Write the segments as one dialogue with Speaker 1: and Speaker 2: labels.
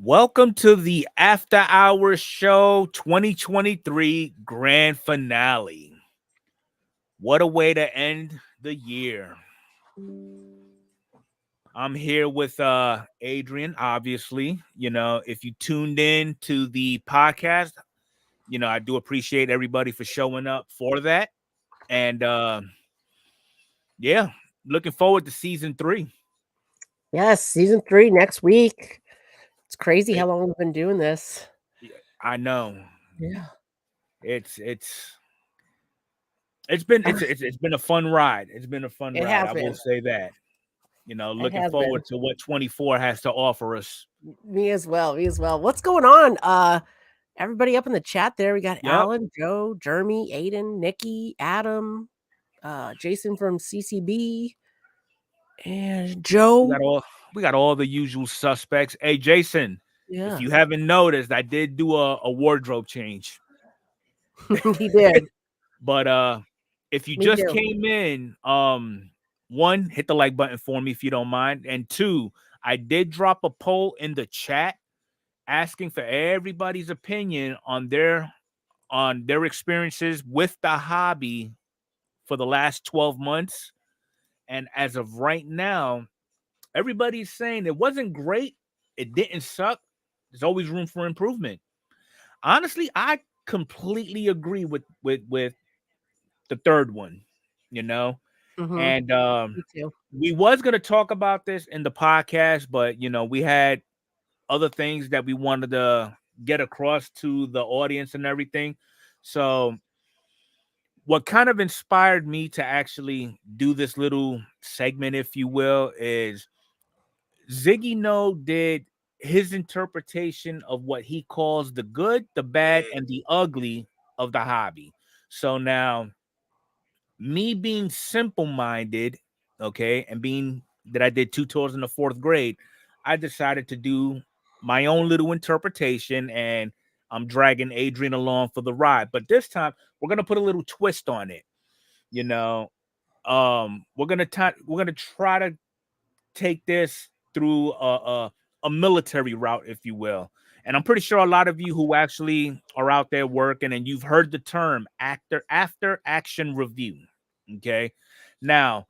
Speaker 1: Welcome to the After Hours Show 2023 grand finale. What a way to end the year. I'm here with Adrian, obviously. If you tuned in to the podcast, I do appreciate everybody for showing up for that. And yeah, looking forward to season 3.
Speaker 2: Yes, season 3 next week. It's crazy
Speaker 1: It,
Speaker 2: how long we've been doing this.
Speaker 1: I know.
Speaker 2: Yeah.
Speaker 1: It's it's been a fun ride. It's been a fun
Speaker 2: It
Speaker 1: ride.
Speaker 2: has
Speaker 1: I will
Speaker 2: been.
Speaker 1: say that.
Speaker 2: It
Speaker 1: Looking
Speaker 2: has been.
Speaker 1: forward to what 24 has to offer us.
Speaker 2: Me as well. Me as well. What's going on? Everybody up in the chat there. We got
Speaker 1: Yep.
Speaker 2: Alan, Joe, Jeremy, Aiden, Nikki, Adam, Jason from CCB, and
Speaker 1: We
Speaker 2: Joe.
Speaker 1: got all we got all the usual suspects. Hey Jason, if
Speaker 2: Yeah,
Speaker 1: you haven't noticed, I did do a wardrobe change.
Speaker 2: he did.
Speaker 1: But if you
Speaker 2: Me
Speaker 1: just
Speaker 2: too.
Speaker 1: came in, one, hit the like button for me if you don't mind. And two, I did drop a poll in the chat asking for everybody's opinion on their experiences with the hobby for the last 12 months. And as of right now, everybody's saying it wasn't great. It didn't suck. There's always room for improvement. Honestly, I completely agree with the third one, you know.
Speaker 2: Mm-hmm.
Speaker 1: And
Speaker 2: Me too.
Speaker 1: we was gonna talk about this in the podcast, but we had other things that we wanted to get across to the audience and everything. So what kind of inspired me to actually do this little segment, if you will, is Ziggy No did his interpretation of what he calls the good, the bad, and the ugly of the hobby. So now, me being simple minded, okay, and being that I did 2 tours in the 4th grade, I decided to do my own little interpretation, and I'm dragging Adrian along for the ride. But this time, we're gonna put a little twist on it. You know, we're gonna try to take this through a military route, if you will. And I'm pretty sure a lot of you who actually are out there working and you've heard the term after action review. Okay. Now,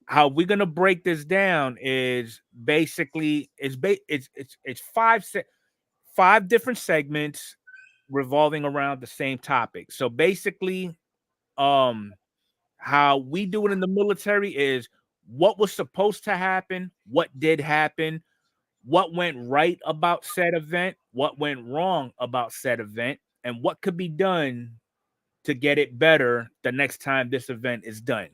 Speaker 1: how we're gonna break this down is basically it's five different segments revolving around the same topic. So basically, um how we do it in the military is what was supposed to happen, what did happen, what went right about said event, what went wrong about said event, and what could be done to get it better the next time this event is done.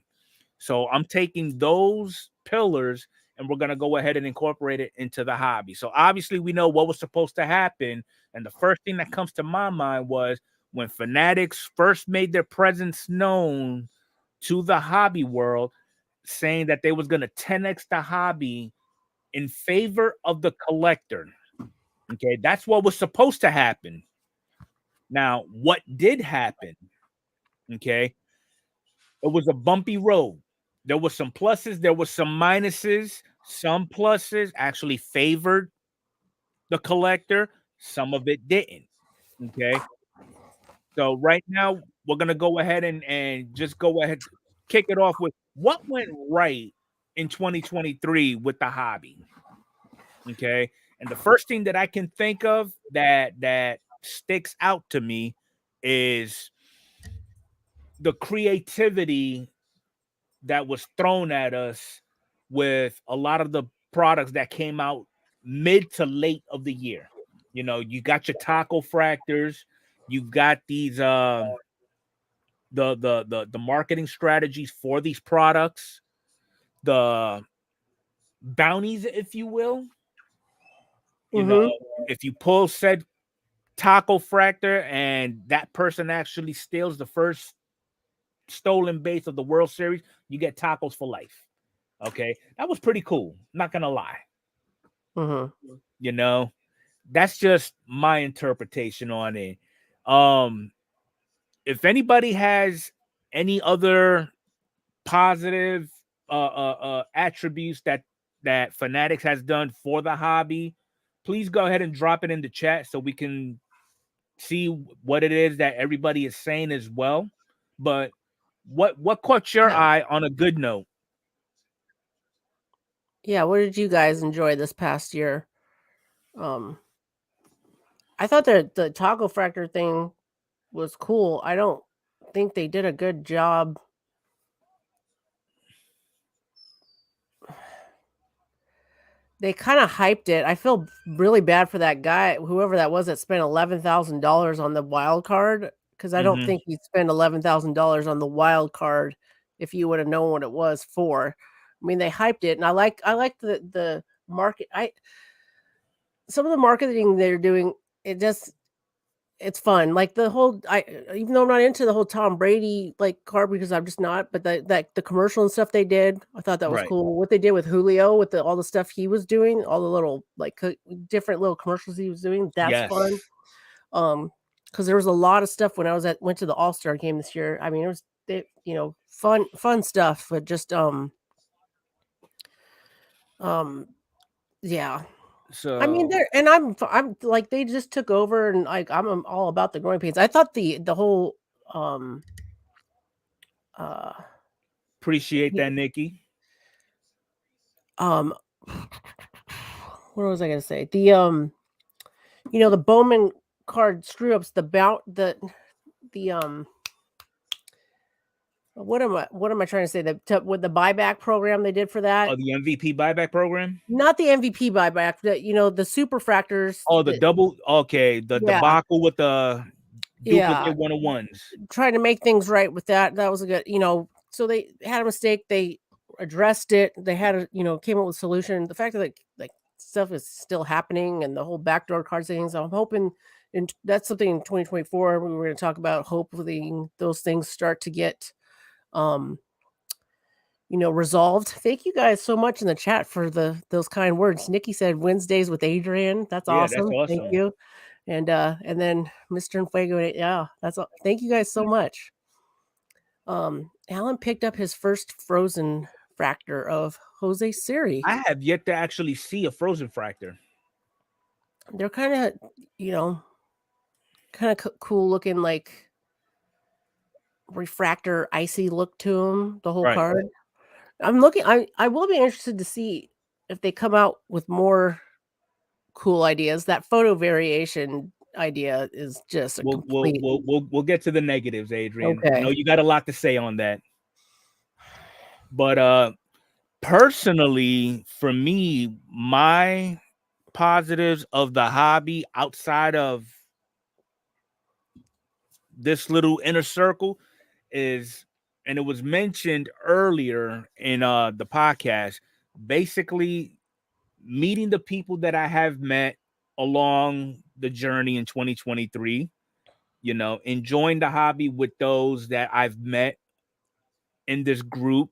Speaker 1: So I'm taking those pillars and we're going to go ahead and incorporate it into the hobby. So obviously we know what was supposed to happen. And the first thing that comes to my mind was when fanatics first made their presence known to the hobby world, saying that they was going to 10x the hobby in favor of the collector. Okay, that's what was supposed to happen. Now, what did happen? Okay, it was a bumpy road. There was some pluses, there was some minuses. Some pluses actually favored the collector, some of it didn't. Okay. So right now we're gonna go ahead and just go ahead, kick it off with what went right in 2023 with the hobby. Okay. And the first thing that I can think of that sticks out to me is the creativity that was thrown at us with a lot of the products that came out mid to late of the year. You got your taco fractors, you've got these the marketing strategies for these products, the bounties, if you will. You know,
Speaker 2: Mm-hmm.
Speaker 1: if you pull said taco fractor and that person actually steals the first stolen base of the World Series, you get tacos for life. Okay, that was pretty cool. Not gonna lie.
Speaker 2: Mm-hmm.
Speaker 1: You know, that's just my interpretation on it. Um, if anybody has any other positive attributes that Fanatics has done for the hobby, please go ahead and drop it in the chat so we can see what it is that everybody is saying as well. But what caught your
Speaker 2: Yeah.
Speaker 1: eye on a good note?
Speaker 2: Yeah, what did you guys enjoy this past year? I thought that the taco fractor thing was cool. I don't think they did a good job. They kind of hyped it. I feel really bad for that guy, whoever that was that spent $11,000 on the wild card, because I don't
Speaker 1: Mm-hmm.
Speaker 2: think you'd spend $11,000 on the wild card if you would have known what it was for. I mean, they hyped it, and I like the market. Some of the marketing they're doing, it's fun. Like the whole, even though I'm not into the whole Tom Brady like card because I'm just not, but the commercial and stuff they did, I thought that was
Speaker 1: Right.
Speaker 2: cool. What they did with Julio, with all the stuff he was doing, all the little like different little commercials he was doing, that's fun.
Speaker 1: Yes.
Speaker 2: Because there was a lot of stuff when I went to the All-Star game this year. I mean, fun stuff, but just yeah. I mean,
Speaker 1: So
Speaker 2: I'm like they just took over, and like I'm all about the growing pains. I thought the whole uh
Speaker 1: appreciate
Speaker 2: the,
Speaker 1: that, Nikki.
Speaker 2: um what was I gonna say? The Bowman card screw ups, the what am I trying to say? With the buyback program they did for that.
Speaker 1: Oh, the MVP buyback program.
Speaker 2: Not the MVP buyback, the super fractors.
Speaker 1: Oh, the double. Okay, the
Speaker 2: Yeah,
Speaker 1: debacle with the
Speaker 2: yeah.
Speaker 1: duplicate 101s.
Speaker 2: Trying to make things right with that. That was a good, so they had a mistake. They addressed it. They had came up with a solution. The fact that like stuff is still happening and the whole backdoor card things, I'm hoping, and that's something in 2024 we were going to talk about. Hopefully those things start to get, resolved. Thank you guys so much in the chat for those kind words. Nikki said Wednesdays with Adrian. That's
Speaker 1: Yeah, that's
Speaker 2: awesome. Thank
Speaker 1: awesome.
Speaker 2: you. And then Mr. Enfuego, yeah, that's all. Thank you guys so much. Alan picked up his first frozen fractor of Jose Siri.
Speaker 1: I have yet to actually see a frozen fractor.
Speaker 2: They're kind of, cool looking, like refractor, icy look to them. The whole
Speaker 1: Right.
Speaker 2: card. I'm looking. I will be interested to see if they come out with more cool ideas. That photo variation idea is just a complete.
Speaker 1: We'll get to the negatives, Adrian. I know
Speaker 2: Okay.
Speaker 1: you got a lot to say on that. But personally, for me, my positives of the hobby outside of this little inner circle is, and it was mentioned earlier in the podcast, basically meeting the people that I have met along the journey in 2023, enjoying the hobby with those that I've met in this group,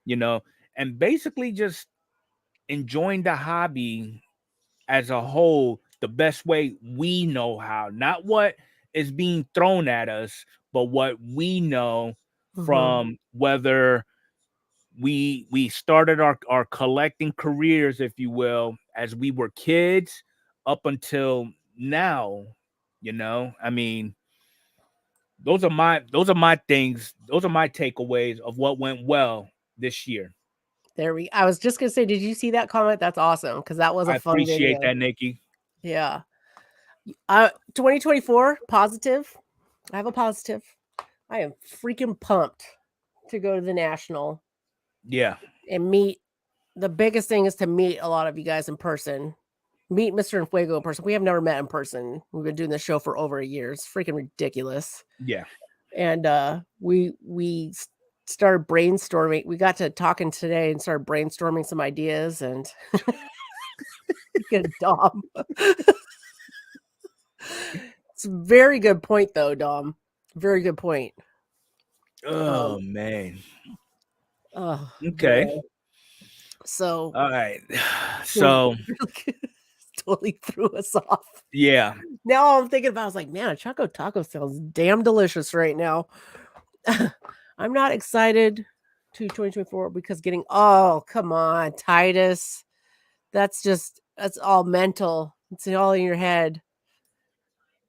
Speaker 1: and basically just enjoying the hobby as a whole the best way we know how, not what is being thrown at us, but what we know
Speaker 2: Mm-hmm.
Speaker 1: from whether we started our collecting careers, if you will, as we were kids up until now. I mean, those are my things. Those are my takeaways of what went well this year.
Speaker 2: I was just gonna say, did you see that comment? That's awesome because that was a
Speaker 1: I
Speaker 2: fun
Speaker 1: appreciate
Speaker 2: video.
Speaker 1: that, Nikki.
Speaker 2: Yeah. 2024 positive. I have a positive. I am freaking pumped to go to the national
Speaker 1: Yeah.
Speaker 2: and meet. The biggest thing is to meet a lot of you guys in person. Meet Mr. Enfuego in person. We have never met in person. We've been doing this show for over a year. It's freaking ridiculous.
Speaker 1: Yeah.
Speaker 2: And we started brainstorming. We got to talking today and started brainstorming some ideas and get Dom. It's a very good point though, Dom. Very good point.
Speaker 1: Oh man.
Speaker 2: Oh
Speaker 1: Okay.
Speaker 2: boy. So
Speaker 1: All right. So
Speaker 2: totally threw us off.
Speaker 1: yeah.
Speaker 2: Now I'm thinking about, I was like, man, a Choco Taco sounds damn delicious right now. I'm not excited to 2024 because oh, come on, Titus. That's all mental. It's all in your head.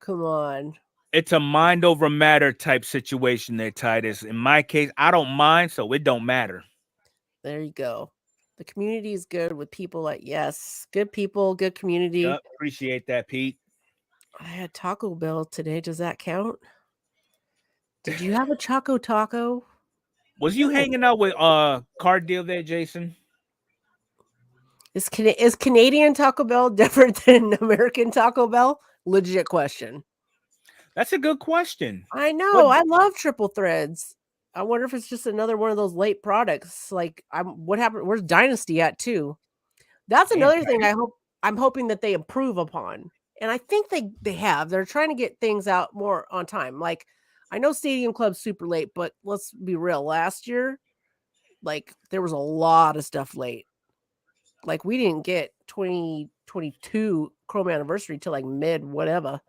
Speaker 2: Come on.
Speaker 1: It's a mind over matter type situation there, Titus. In my case, I don't mind, so it don't matter.
Speaker 2: There you go. The community is good with people like, yes, good people, good community.
Speaker 1: Yep, appreciate that, Pete.
Speaker 2: I had Taco Bell today. Does that count? Did you have a Choco Taco?
Speaker 1: Was you
Speaker 2: No.
Speaker 1: hanging out with Card Deal there, Jason?
Speaker 2: Is Canadian Taco Bell different than American Taco Bell? Legit question.
Speaker 1: That's a good question.
Speaker 2: I
Speaker 1: What
Speaker 2: know. I love triple threads. I wonder if it's just another one of those late products. Like, what happened? Where's Dynasty at too? That's
Speaker 1: damn,
Speaker 2: another thing I'm hoping that they improve upon. And I think they have. They're trying to get things out more on time. Like, I know Stadium Club's super late, but let's be real. Last year, like, there was a lot of stuff late. Like, we didn't get 2022 Chrome Anniversary till like mid whatever.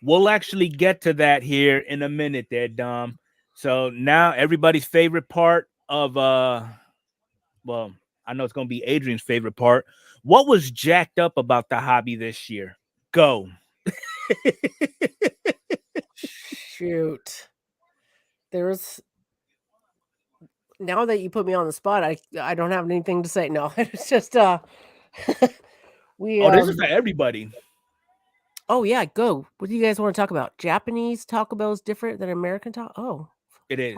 Speaker 1: we'll actually get to that here in a minute there, Dom. So now everybody's favorite part of well, I know it's gonna be Adrian's favorite part. What was jacked up about the hobby this year? Go.
Speaker 2: Shoot. There's now that you put me on the spot, I don't have anything to say. No, it's just we
Speaker 1: Oh, this is for everybody.
Speaker 2: oh yeah, go. What do you guys want to talk about? Japanese Taco Bell is different than American Taco. Oh,
Speaker 1: It is.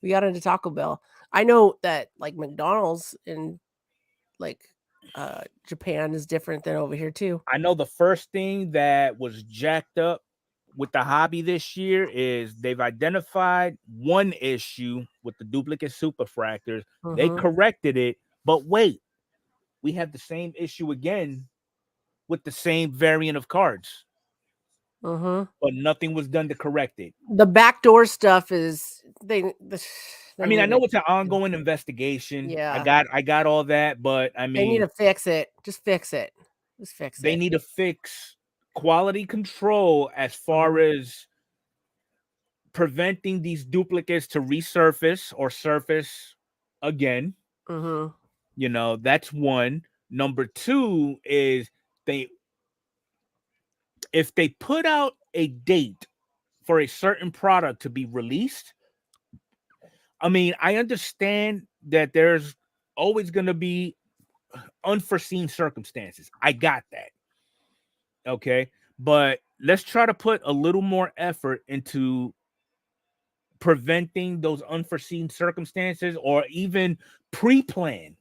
Speaker 2: we got into Taco Bell. I know that like McDonald's in like Japan is different than over here too.
Speaker 1: I know the first thing that was jacked up with the hobby this year is they've identified one issue with the duplicate superfractors. They
Speaker 2: Mm-hmm.
Speaker 1: corrected it, but wait, we have the same issue again with the same variant of cards,
Speaker 2: Mm-hmm.
Speaker 1: but nothing was done to correct it.
Speaker 2: The backdoor stuff is
Speaker 1: I mean, I know it's an ongoing investigation.
Speaker 2: Yeah.
Speaker 1: I got all that, but I
Speaker 2: They need
Speaker 1: mean,
Speaker 2: to fix it. Just fix it. Just fix
Speaker 1: they
Speaker 2: it.
Speaker 1: need to fix quality control as far as preventing these duplicates to resurface or surface again.
Speaker 2: Mm-hmm.
Speaker 1: You know, that's one. Number two is they if they put out a date for a certain product to be released, I mean, I understand that there's always going to be unforeseen circumstances. I got that. Okay. But let's try to put a little more effort into preventing those unforeseen circumstances or even pre-plan,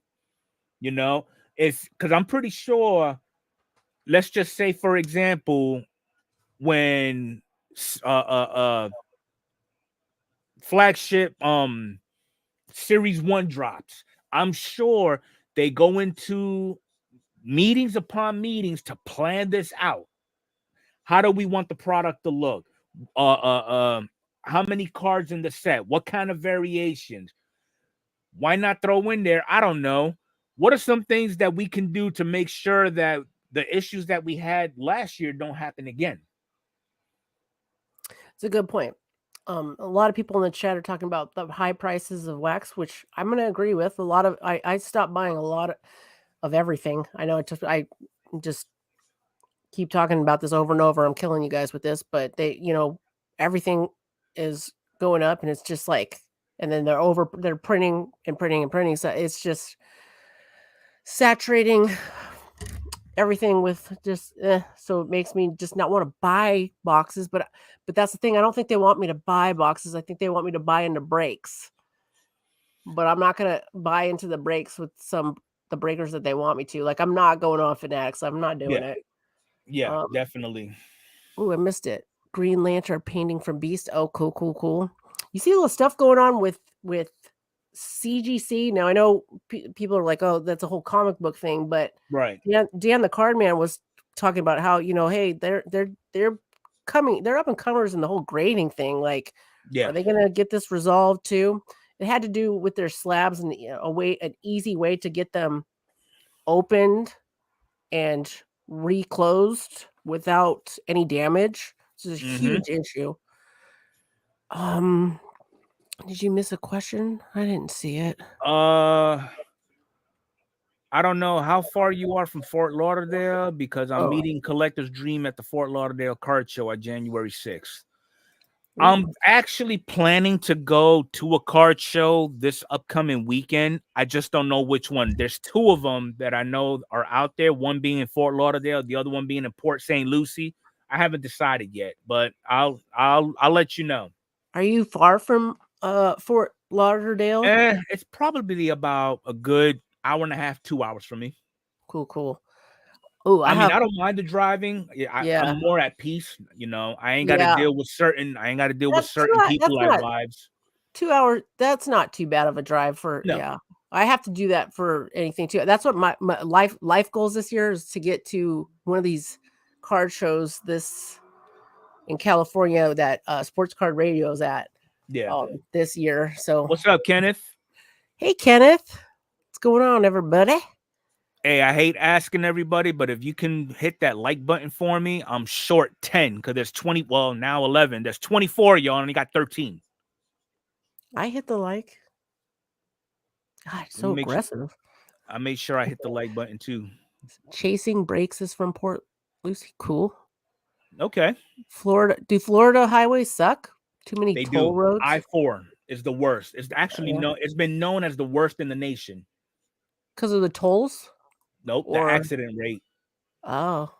Speaker 1: you know, it's because I'm pretty sure, let's just say, for example, when flagship series 1 drops, I'm sure they go into meetings upon meetings to plan this out. How do we want the product to look? How many cards in the set? What kind of variations? Why not throw in there? I don't know. What are some things that we can do to make sure that the issues that we had last year don't happen again?
Speaker 2: It's a good point. A lot of people in the chat are talking about the high prices of wax, which I'm going to agree with. A lot of I stopped buying a lot of everything. I know I just keep talking about this over and over. I'm killing you guys with this, but everything is going up, and it's just like, and then they're printing and printing and printing. So it's just saturating everything with just so it makes me just not want to buy boxes. But that's the thing. I don't think they want me to buy boxes. I think they want me to buy into breaks. But I'm not gonna buy into the breaks with the breakers that they want me to. Like, I'm not going on Fanatics. I'm not doing it.
Speaker 1: Yeah, definitely.
Speaker 2: Oh, I missed it. Green Lantern painting from Beast. Oh, cool. You see a little stuff going on with CGC. Now I know people are like, "Oh, that's a whole comic book thing," but
Speaker 1: Right.
Speaker 2: Dan the Card Man was talking about how, hey, they're coming, they're up and comers in the whole grading thing. Like, are they gonna get this resolved too? It had to do with their slabs and an easy way to get them opened and reclosed without any damage. This is a huge issue. Did you miss a question? I didn't see it.
Speaker 1: I don't know how far you are from Fort Lauderdale because I'm
Speaker 2: Oh,
Speaker 1: meeting Collector's Dream at the Fort Lauderdale Card Show on January 6th.
Speaker 2: ooh.
Speaker 1: I'm actually planning to go to a card show this upcoming weekend. I just don't know which one. There's two of them that I know are out there, one being in Fort Lauderdale, the other one being in Port St. Lucie. I haven't decided yet, but I'll let you know.
Speaker 2: Are you far from Fort Lauderdale?
Speaker 1: It's probably about a good hour and a half, 2 hours from me.
Speaker 2: Cool, cool. Oh, I
Speaker 1: I mean,
Speaker 2: have
Speaker 1: I don't mind the driving. I'm
Speaker 2: yeah,
Speaker 1: more at peace. I ain't got to
Speaker 2: yeah.
Speaker 1: deal with certain. I ain't got to deal with
Speaker 2: That's
Speaker 1: certain people
Speaker 2: that's
Speaker 1: like
Speaker 2: not
Speaker 1: wives.
Speaker 2: 2 hours. That's not too bad of a drive for
Speaker 1: No,
Speaker 2: yeah. I have to do that for anything too. That's what my life goals this year is to get to one of these card shows this in California that Sports Card Radio is at
Speaker 1: yeah.
Speaker 2: this year. So,
Speaker 1: What's up, Kenneth?
Speaker 2: hey Kenneth, what's going on, everybody?
Speaker 1: Hey, I hate asking everybody, but if you can hit that like button for me, I'm short 10 because there's 20. Well, now 11. There's 24. Y'all only got 13.
Speaker 2: I hit the like. God,
Speaker 1: Let me
Speaker 2: so
Speaker 1: make sure.
Speaker 2: aggressive.
Speaker 1: I made sure I hit the like button too.
Speaker 2: Chasing Breaks is from Port Lucie. Cool.
Speaker 1: Okay,
Speaker 2: Florida. Do Florida highways suck? Too many
Speaker 1: they
Speaker 2: toll
Speaker 1: do.
Speaker 2: roads?
Speaker 1: I-4 is the worst. It's actually
Speaker 2: Yeah.
Speaker 1: no. It's been known as the worst in the nation.
Speaker 2: Because of the tolls?
Speaker 1: Nope, the
Speaker 2: Or
Speaker 1: accident rate.
Speaker 2: oh.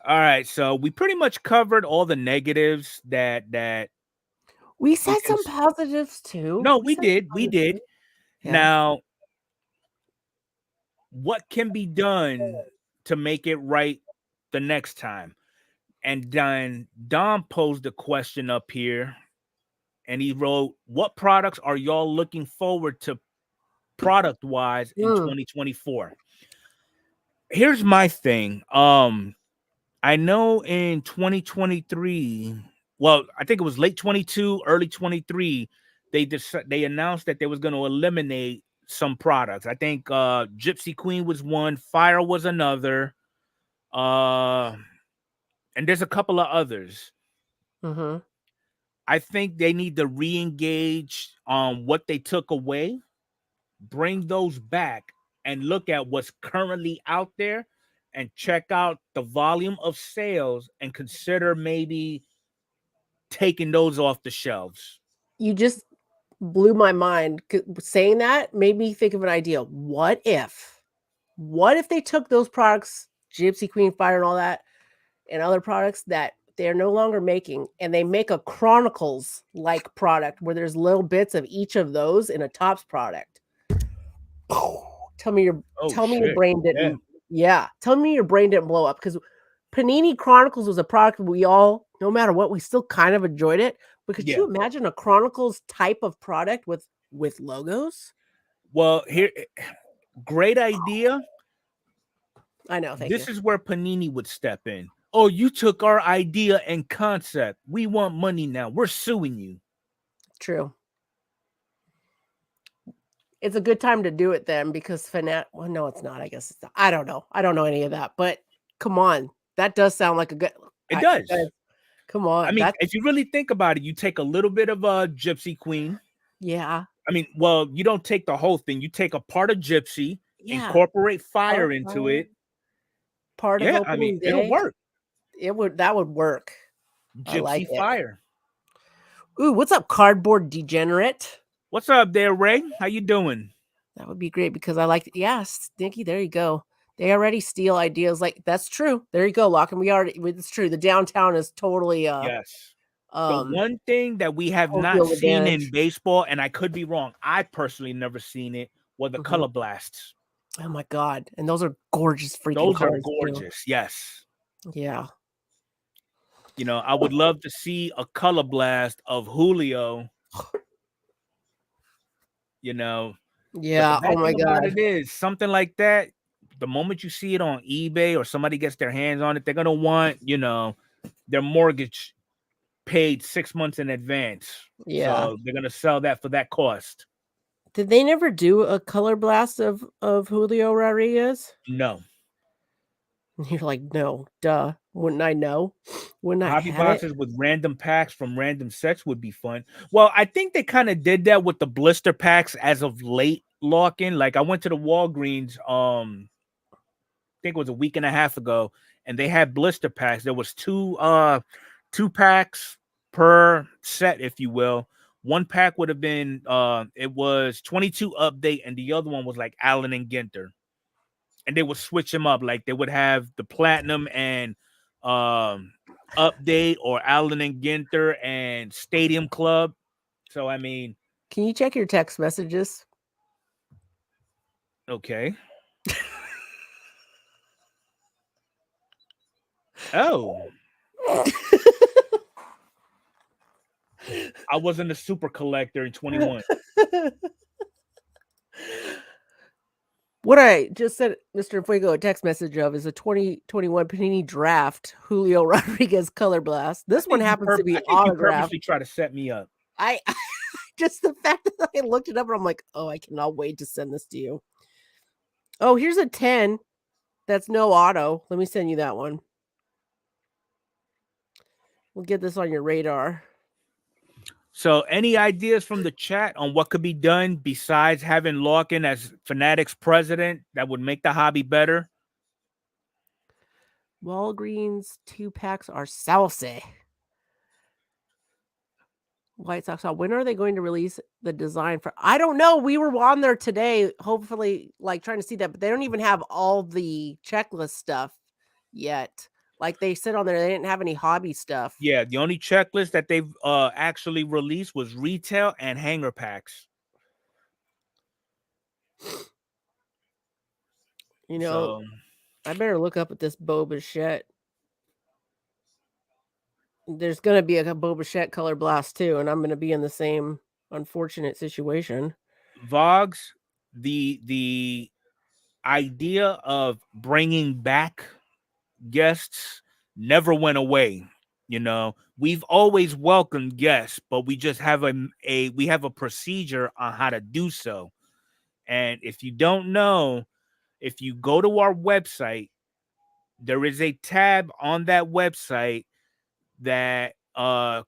Speaker 1: All right, so we pretty much covered all the negatives that
Speaker 2: We
Speaker 1: we
Speaker 2: said
Speaker 1: can.
Speaker 2: some positives too.
Speaker 1: No,
Speaker 2: We
Speaker 1: we
Speaker 2: said
Speaker 1: did. We did.
Speaker 2: positives. Yeah.
Speaker 1: Now, what can be done to make it right the next time? And then Dom posed a question up here, and he wrote, "What products are y'all looking forward to product wise in
Speaker 2: Mm,
Speaker 1: 2024?" Here's my thing. I know in 2023, well, I think it was late 22, early 23, they announced that they was going to eliminate some products. I think Gypsy Queen was one, Fire was another, uh, and there's a couple of others.
Speaker 2: mm-hmm.
Speaker 1: I think they need to re-engage on what they took away, bring those back, and look at what's currently out there and check out the volume of sales and consider maybe taking those off the shelves.
Speaker 2: You just blew my mind. Saying that made me think of an idea. What if? What if they took those products, Gypsy Queen Fire and all that, and other products that they're no longer making, and they make a Chronicles like product where there's little bits of each of those in a Tops product? Tell me your
Speaker 1: Oh
Speaker 2: tell me your
Speaker 1: shit.
Speaker 2: brain
Speaker 1: Yeah.
Speaker 2: didn't yeah, tell me your brain didn't blow up because Panini Chronicles was a product we all, no matter what, we still kind of enjoyed it. But could
Speaker 1: Yeah.
Speaker 2: you imagine a Chronicles type of product with logos?
Speaker 1: Well, here great idea.
Speaker 2: I know, thank you.
Speaker 1: This is where Panini would step in. Oh, you took our idea and concept. We want money now. We're suing you.
Speaker 2: True. It's a good time to do it then because well, no, it's not. I guess it's not. I don't know. I don't know any of that. But come on, that does sound like a good.
Speaker 1: It does.
Speaker 2: Come
Speaker 1: I
Speaker 2: on,
Speaker 1: mean,
Speaker 2: that's
Speaker 1: if you really think about it, you take a little bit of a Gypsy Queen.
Speaker 2: yeah,
Speaker 1: I mean, well, you don't take the whole thing. You take a part of Gypsy,
Speaker 2: yeah.
Speaker 1: incorporate
Speaker 2: Part
Speaker 1: Fire
Speaker 2: of
Speaker 1: into
Speaker 2: Fire,
Speaker 1: it.
Speaker 2: part of
Speaker 1: Yeah, I mean,
Speaker 2: opening
Speaker 1: it'll
Speaker 2: day.
Speaker 1: work.
Speaker 2: That would work. I like
Speaker 1: Gypsy
Speaker 2: it.
Speaker 1: Fire.
Speaker 2: Ooh, what's up, Cardboard Degenerate?
Speaker 1: What's up there, Ray? How you doing?
Speaker 2: That would be great because I like yeah, Stinky, there you go. They already steal ideas like that's true. There you go, Lock. And it's true. The downtown is totally
Speaker 1: Yes. The
Speaker 2: um
Speaker 1: one thing that we have
Speaker 2: home
Speaker 1: not
Speaker 2: field
Speaker 1: seen in
Speaker 2: advantage.
Speaker 1: baseball, and I could be wrong, I personally never seen it, were the
Speaker 2: Mhm.
Speaker 1: color blasts.
Speaker 2: Oh my god. And those are gorgeous freaking
Speaker 1: Those are
Speaker 2: cards too.
Speaker 1: gorgeous. Yes.
Speaker 2: Yeah.
Speaker 1: I would love to see a color blast of Julio, but the
Speaker 2: Yeah. Oh
Speaker 1: bad
Speaker 2: my
Speaker 1: thing about
Speaker 2: god.
Speaker 1: it is something like that, the moment you see it on eBay or somebody gets their hands on it, they're going to want, their mortgage paid 6 months in advance.
Speaker 2: Yeah.
Speaker 1: So they're going to sell that for that cost.
Speaker 2: Did they never do a color blast of Julio Rodriguez?
Speaker 1: No.
Speaker 2: And you're like, no, duh. Wouldn't I know? Wouldn't I
Speaker 1: Hobby
Speaker 2: had it?
Speaker 1: boxes with random packs from random sets would be fun. Well, I think they kind of did that with the blister packs as of late. lock-in. Like I went to the Walgreens, I think it was a week and a half ago, and they had blister packs. There was two packs per set, if you will. One pack would have been it was 22 update, and the other one was like Allen and Ginter. And they would switch them up. Like they would have the platinum and update, or Allen and Ginter and Stadium Club. So I mean,
Speaker 2: Can you check your text messages?
Speaker 1: okay. Oh, I wasn't a super collector in 21.
Speaker 2: What I just sent Mr. Fuego a text message of is a 2021 Panini Draft Julio Rodriguez Color Blast. This one happens to be
Speaker 1: I think you
Speaker 2: autographed.
Speaker 1: purposely try to set me up.
Speaker 2: I just the fact that I looked it up and I'm like, oh, I cannot wait to send this to you. Oh, here's a 10. That's no auto. Let me send you that one. We'll get this on your radar.
Speaker 1: So, any ideas from the chat on what could be done besides having Larkin as Fanatics president that would make the hobby better?
Speaker 2: Walgreens 2-packs are saucy. White Sox. When are they going to release the design for? I don't know. We were on there today, hopefully, like trying to see that, but they don't even have all the checklist stuff yet. Like they said on there, they didn't have any hobby stuff.
Speaker 1: Yeah, the only checklist that they've actually released was retail and hanger packs.
Speaker 2: You know, I better look up at this Bo Bichette. There's going to be a Bo Bichette color blast too, and I'm going to be in the same unfortunate situation.
Speaker 1: Vogs, the idea of bringing back guests never went away. You know, we've always welcomed guests, but we just have we have a procedure on how to do so. And if you don't know, if you go to our website, there is a tab on that website that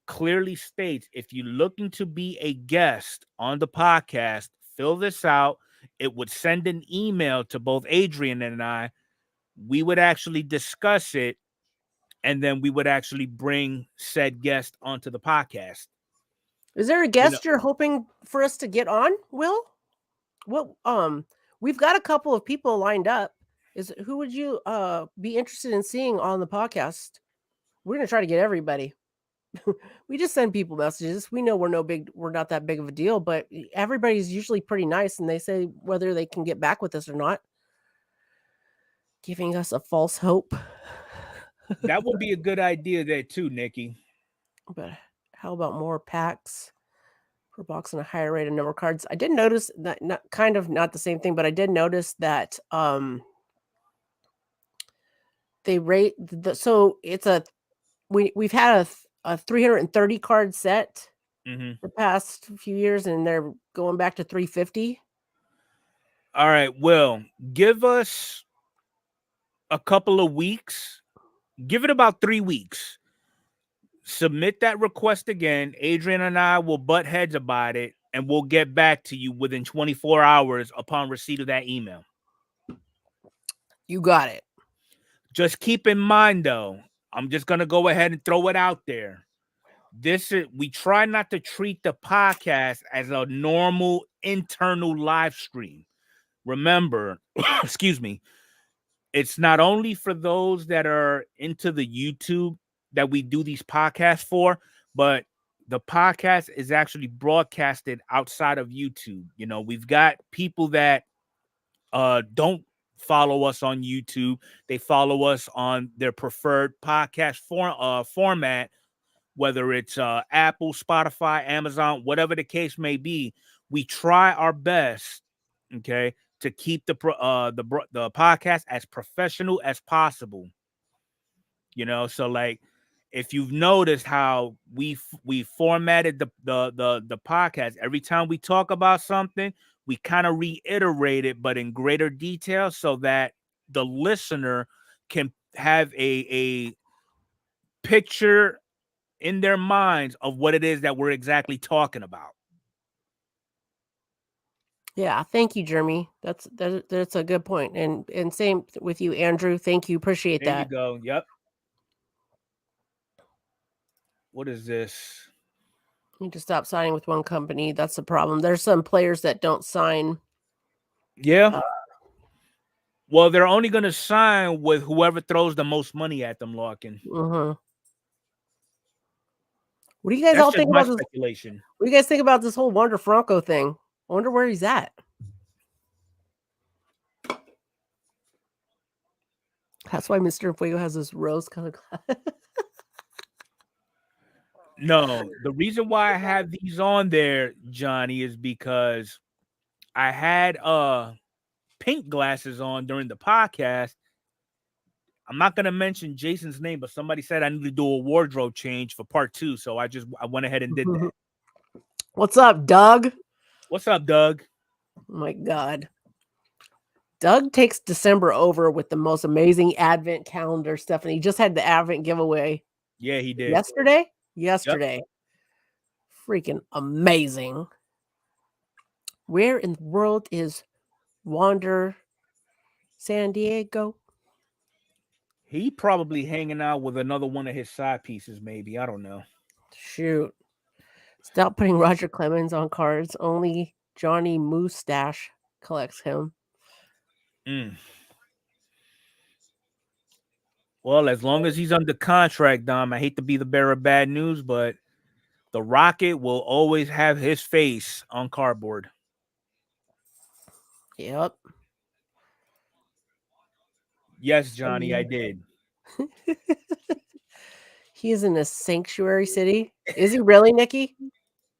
Speaker 1: clearly states if you're looking to be a guest on the podcast, fill this out. It would send an email to both Adrian and I. We would actually discuss it, and then we would actually bring said guest onto the podcast.
Speaker 2: Is there a guest you're hoping for us to get on, Will? Well, we've got a couple of people lined up. Who would you be interested in seeing on the podcast? We're gonna try to get everybody. We just send people messages. We know we're not that big of a deal, but everybody's usually pretty nice, and they say whether they can get back with us or not, giving us a false hope.
Speaker 1: That would be a good idea there too, Nikki.
Speaker 2: But how about more packs per box and a higher rate of number of cards? I did notice that not the same thing, but I did notice that they rate so it's we've had a 330 card set the past few years, and they're going back to 350.
Speaker 1: All right, well, give us a couple of weeks. Give it about 3 weeks. Submit that request again. Adrian and I will butt heads about it, and we'll get back to you within 24 hours upon receipt of that email.
Speaker 2: You got it.
Speaker 1: Just keep in mind, though, I'm just going to go ahead and throw it out there. We try not to treat the podcast as a normal internal live stream. Remember, excuse me, it's not only for those that are into the YouTube that we do these podcasts for, but the podcast is actually broadcasted outside of YouTube. You know, we've got people that don't follow us on YouTube. They follow us on their preferred podcast format, whether it's Apple, Spotify, Amazon, whatever the case may be. We try our best, okay, to keep the podcast as professional as possible. You know, so like if you've noticed how we formatted the podcast, every time we talk about something, we kind of reiterate it, but in greater detail, so that the listener can have a picture in their minds of what it is that we're exactly talking about.
Speaker 2: Yeah, thank you, Jeremy. That's a good point. And same with you, Andrew. Thank you. Appreciate
Speaker 1: There you
Speaker 2: that.
Speaker 1: go. Yep. What is this?
Speaker 2: You need to stop signing with one company. That's the problem. There's some players that don't sign.
Speaker 1: Yeah. Well, they're only going to sign with whoever throws the most money at them, Larkin.
Speaker 2: Mhm. What do you guys
Speaker 1: That's
Speaker 2: all
Speaker 1: just
Speaker 2: think
Speaker 1: my
Speaker 2: about this?
Speaker 1: speculation.
Speaker 2: What do you guys think about this whole Wander Franco thing? I wonder where he's at. That's why Mr. Enfuego has this rose colored glass.
Speaker 1: No, the reason why I have these on there, Johnny, is because I had pink glasses on during the podcast. I'm not gonna mention Jason's name, but somebody said I need to do a wardrobe change for part 2, so I went ahead and did that.
Speaker 2: What's up, Doug?
Speaker 1: What's up, Doug?
Speaker 2: Oh my God. Doug takes December over with the most amazing advent calendar stuff, and he just had the advent giveaway
Speaker 1: Yeah, he did.
Speaker 2: yesterday.
Speaker 1: Yep.
Speaker 2: Freaking amazing. Where in the world is Wander San Diego?
Speaker 1: He probably hanging out with another one of his side pieces, maybe. I don't know.
Speaker 2: Shoot. Stop putting Roger Clemens on cards. Only Johnny Moustache collects him.
Speaker 1: Mm. Well, as long as he's under contract, Dom, I hate to be the bearer of bad news, but the Rocket will always have his face on cardboard.
Speaker 2: Yep.
Speaker 1: Yes, Johnny, I did.
Speaker 2: He is in a sanctuary city. Is he really, Nikki?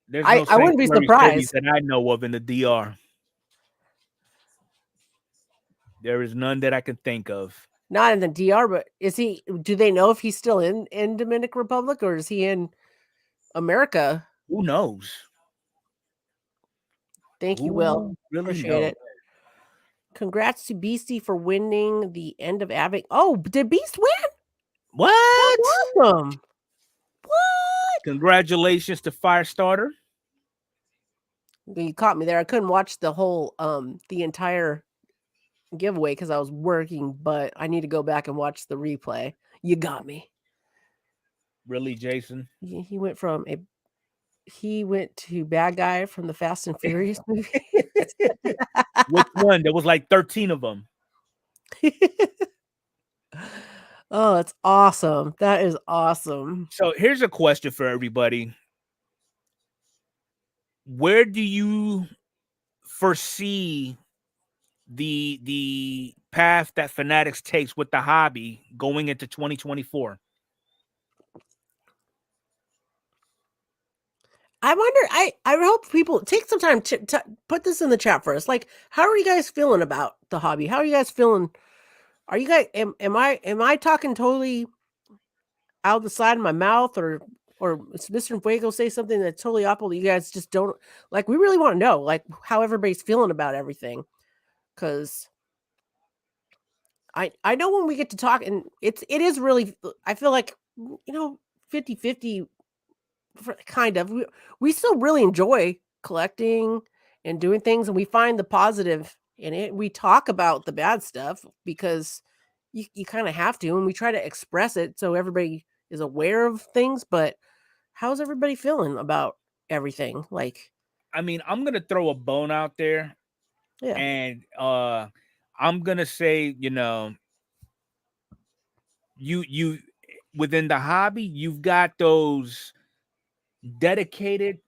Speaker 1: There's no
Speaker 2: I wouldn't be
Speaker 1: sanctuary cities
Speaker 2: surprised.
Speaker 1: that I know of in the DR. There is none that I can think of.
Speaker 2: Not in the DR, but is he? Do they know if he's still in Dominican Republic or is he in America?
Speaker 1: Who knows?
Speaker 2: Thank you, Will.
Speaker 1: Who really
Speaker 2: Appreciate
Speaker 1: knows?
Speaker 2: it. Congrats to Beastie for winning the end of Avic. Oh, did Beast win?
Speaker 1: What?
Speaker 2: Awesome. What?
Speaker 1: Congratulations to Firestarter.
Speaker 2: You caught me there. I couldn't watch the whole the entire giveaway because I was working, but I need to go back and watch the replay. You got me.
Speaker 1: Really, Jason?
Speaker 2: He went to bad guy from the Fast and Furious movie.
Speaker 1: Which one? There was like 13 of them.
Speaker 2: Oh, that's awesome. That is awesome.
Speaker 1: So here's a question for everybody. Where do you foresee the path that Fanatics takes with the hobby going into 2024?
Speaker 2: I wonder. I hope people take some time to put this in the chat for us. Like, how are you guys feeling about the hobby? How are you guys feeling? Are you guys? Am I talking totally out the side of my mouth, or is Mr. Fuego say something that's totally opposite? You guys just don't like. We really want to know like how everybody's feeling about everything, because I know when we get to talk, and it is really. I feel like 50-50. Kind of we still really enjoy collecting and doing things, and we find the positive in it. We talk about the bad stuff because you kind of have to, and we try to express it so everybody is aware of things. But how's everybody feeling about everything? Like,
Speaker 1: I mean, I'm gonna throw a bone out there,
Speaker 2: yeah,
Speaker 1: and I'm gonna say, you within the hobby, you've got those dedicated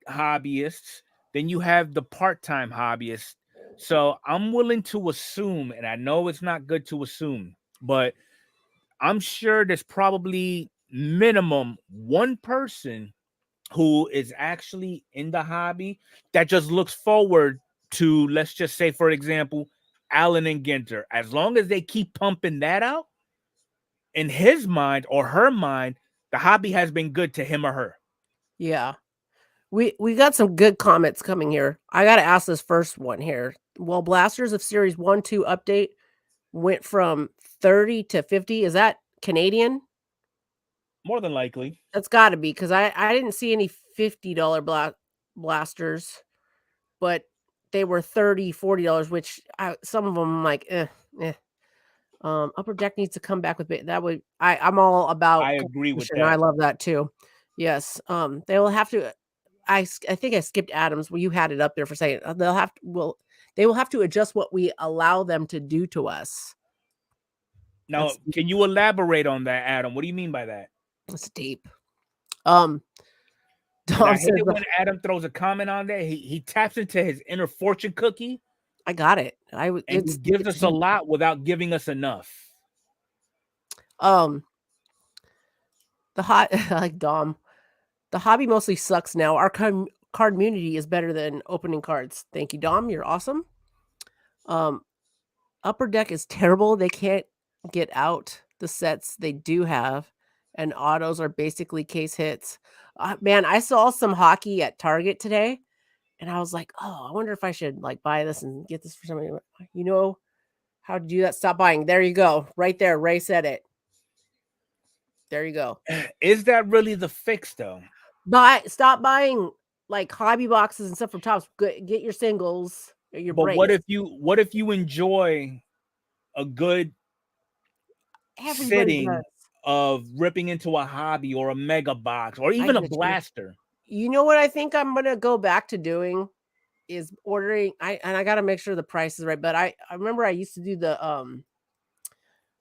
Speaker 1: hobbyists, then you have the part-time hobbyists. So I'm willing to assume, and I know it's not good to assume, but I'm sure there's probably minimum one person who is actually in the hobby that just looks forward to, let's just say, for example, Allen and Ginter. As long as they keep pumping that out, in his mind or her mind, the hobby has been good to him or her.
Speaker 2: yeah. We got some good comments coming here. I got to ask this first one here. Well, Blasters of Series 1-2 update went from 30 to 50. Is that Canadian?
Speaker 1: More than likely.
Speaker 2: That's got to be, because I didn't see any $50 blasters, but they were $30, $40, which some of them I'm like, eh. Upper Deck needs to come back with that. Would I'm all about
Speaker 1: I agree with
Speaker 2: competition. I
Speaker 1: that.
Speaker 2: love that too. Yes. They will have to. I think I skipped Adams. Well, you had it up there for a second. They will have to adjust what we allow them to do to us.
Speaker 1: Now, can you elaborate on that, Adam? What do you mean by that?
Speaker 2: That's deep.
Speaker 1: And
Speaker 2: Dom
Speaker 1: I hate
Speaker 2: says,
Speaker 1: it when Adam throws a comment on there. He taps into his inner fortune cookie.
Speaker 2: I got it.
Speaker 1: And
Speaker 2: It's
Speaker 1: he gives us a lot without giving us enough.
Speaker 2: The like Dom. The hobby mostly sucks now. Our Cardmunity is better than opening cards. Thank you, Dom. You're awesome. Upper Deck is terrible. They can't get out the sets they do have, and autos are basically case hits. Man, I saw some hockey at Target today, and I was like, oh, I wonder if I should like buy this and get this for somebody. You know how to do that? Stop buying. There you go. Right there. Ray said it. There you go.
Speaker 1: Is that really the fix, though?
Speaker 2: Stop buying like hobby boxes and stuff from Tops. Get your singles. Your
Speaker 1: But
Speaker 2: breaks.
Speaker 1: what if you enjoy a good sitting of ripping into a hobby or a mega box or even a blaster?
Speaker 2: You know what I think I'm gonna go back to doing is ordering. I gotta make sure the price is right. But I remember I used to do the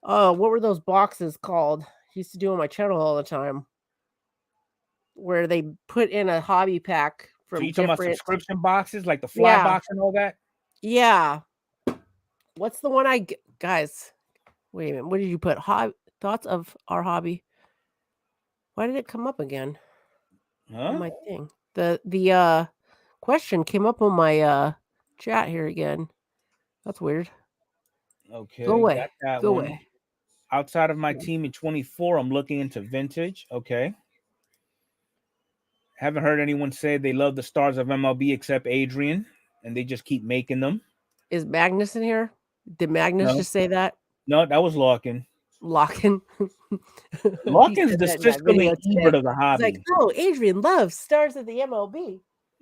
Speaker 2: what were those boxes called? I used to do on my channel all the time, where they put in a hobby pack from.
Speaker 1: So you talking about subscription boxes like the fly box and all that?
Speaker 2: Yeah. What's the one guys? Wait a minute. What did you put? Thoughts of our hobby. Why did it come up again?
Speaker 1: Huh?
Speaker 2: On my thing. The question came up on my chat here again. That's weird.
Speaker 1: Okay.
Speaker 2: Go away.
Speaker 1: Got that
Speaker 2: Go
Speaker 1: one.
Speaker 2: away.
Speaker 1: Outside of my team in 24, I'm looking into vintage. Okay. Haven't heard anyone say they love the stars of MLB except Adrian, and they just keep making them.
Speaker 2: Is Magnus in here? Did Magnus just say that?
Speaker 1: No, that was Larkin.
Speaker 2: Larkin's
Speaker 1: the Sicily Ebert of the hobby.
Speaker 2: He's like, oh, Adrian loves stars of the MLB.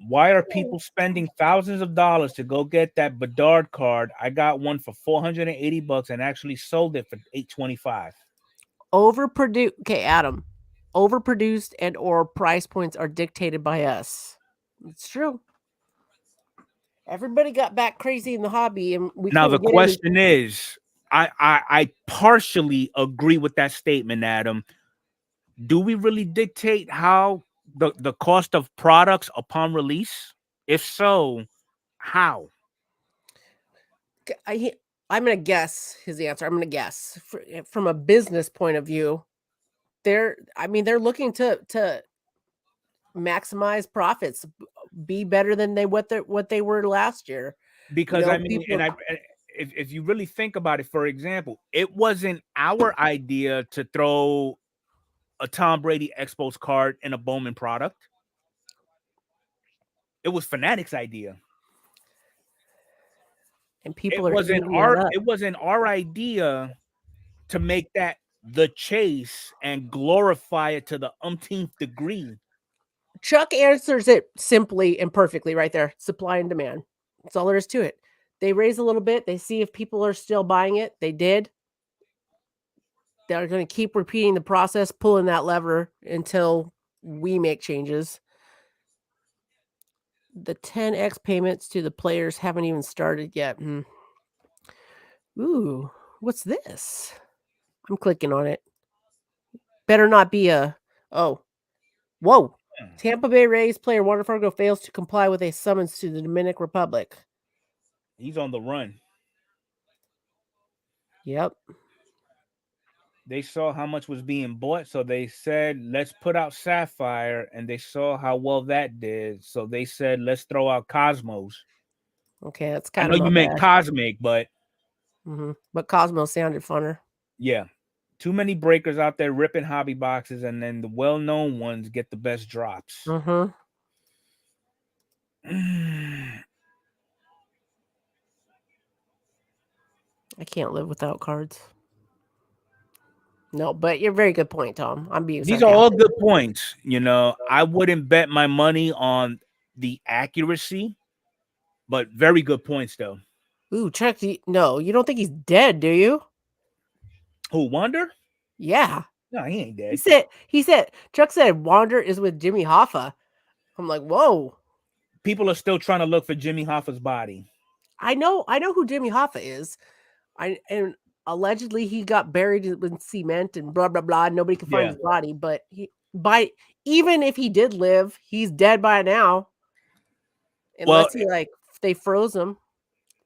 Speaker 1: Why are people spending thousands of dollars to go get that Bedard card? I got one for $480 and actually sold it for $825.
Speaker 2: Overproduced. Okay, Adam. Overproduced and or price points are dictated by us. It's true. Everybody got back crazy in the hobby, and
Speaker 1: now the question is, I partially agree with that statement, Adam. Do we really dictate how the cost of products upon release? If so, how?
Speaker 2: I'm going to guess his answer. I'm going to guess from a business point of view. They're looking to maximize profits, be better than what they were last year.
Speaker 1: Because if you really think about it, for example, it wasn't our idea to throw a Tom Brady Expos card in a Bowman product. It was Fanatic's idea.
Speaker 2: And people
Speaker 1: it wasn't our idea to make that the chase and glorify it to the umpteenth degree.
Speaker 2: Chuck answers it simply and perfectly right there. Supply and demand. That's all there is to it. They raise a little bit. They see if people are still buying it. They did. They're going to keep repeating the process, pulling that lever until we make changes. The 10x payments to the players haven't even started yet. Ooh, what's this? I'm clicking on it. Better not be whoa. Tampa Bay Rays player Water Fargo fails to comply with a summons to the Dominican Republic.
Speaker 1: He's on the run.
Speaker 2: Yep.
Speaker 1: They saw how much was being bought, so they said, let's put out Sapphire, and they saw how well that did, so they said, let's throw out Cosmos.
Speaker 2: Okay, that's kind of.
Speaker 1: I know you meant Cosmic, but
Speaker 2: but Cosmos sounded funner.
Speaker 1: Yeah, too many breakers out there ripping hobby boxes, and then the well-known ones get the best drops.
Speaker 2: I can't live without cards. No, but you're a very good point, Tom. I'm being
Speaker 1: These are all good points. I wouldn't bet my money on the accuracy But very good points though.
Speaker 2: Ooh, Chuck, no, you don't think he's dead, do you?
Speaker 1: Who, Wonder?
Speaker 2: Yeah.
Speaker 1: No, he ain't
Speaker 2: He
Speaker 1: dead.
Speaker 2: said he said Chuck said Wander is with Jimmy Hoffa. I'm like, whoa.
Speaker 1: People are still trying to look for Jimmy Hoffa's body.
Speaker 2: I know who Jimmy Hoffa is. And allegedly he got buried in cement and blah blah blah. Nobody could find
Speaker 1: Yeah.
Speaker 2: his body, but even if he did live, he's dead by now.
Speaker 1: Well,
Speaker 2: Unless they froze him.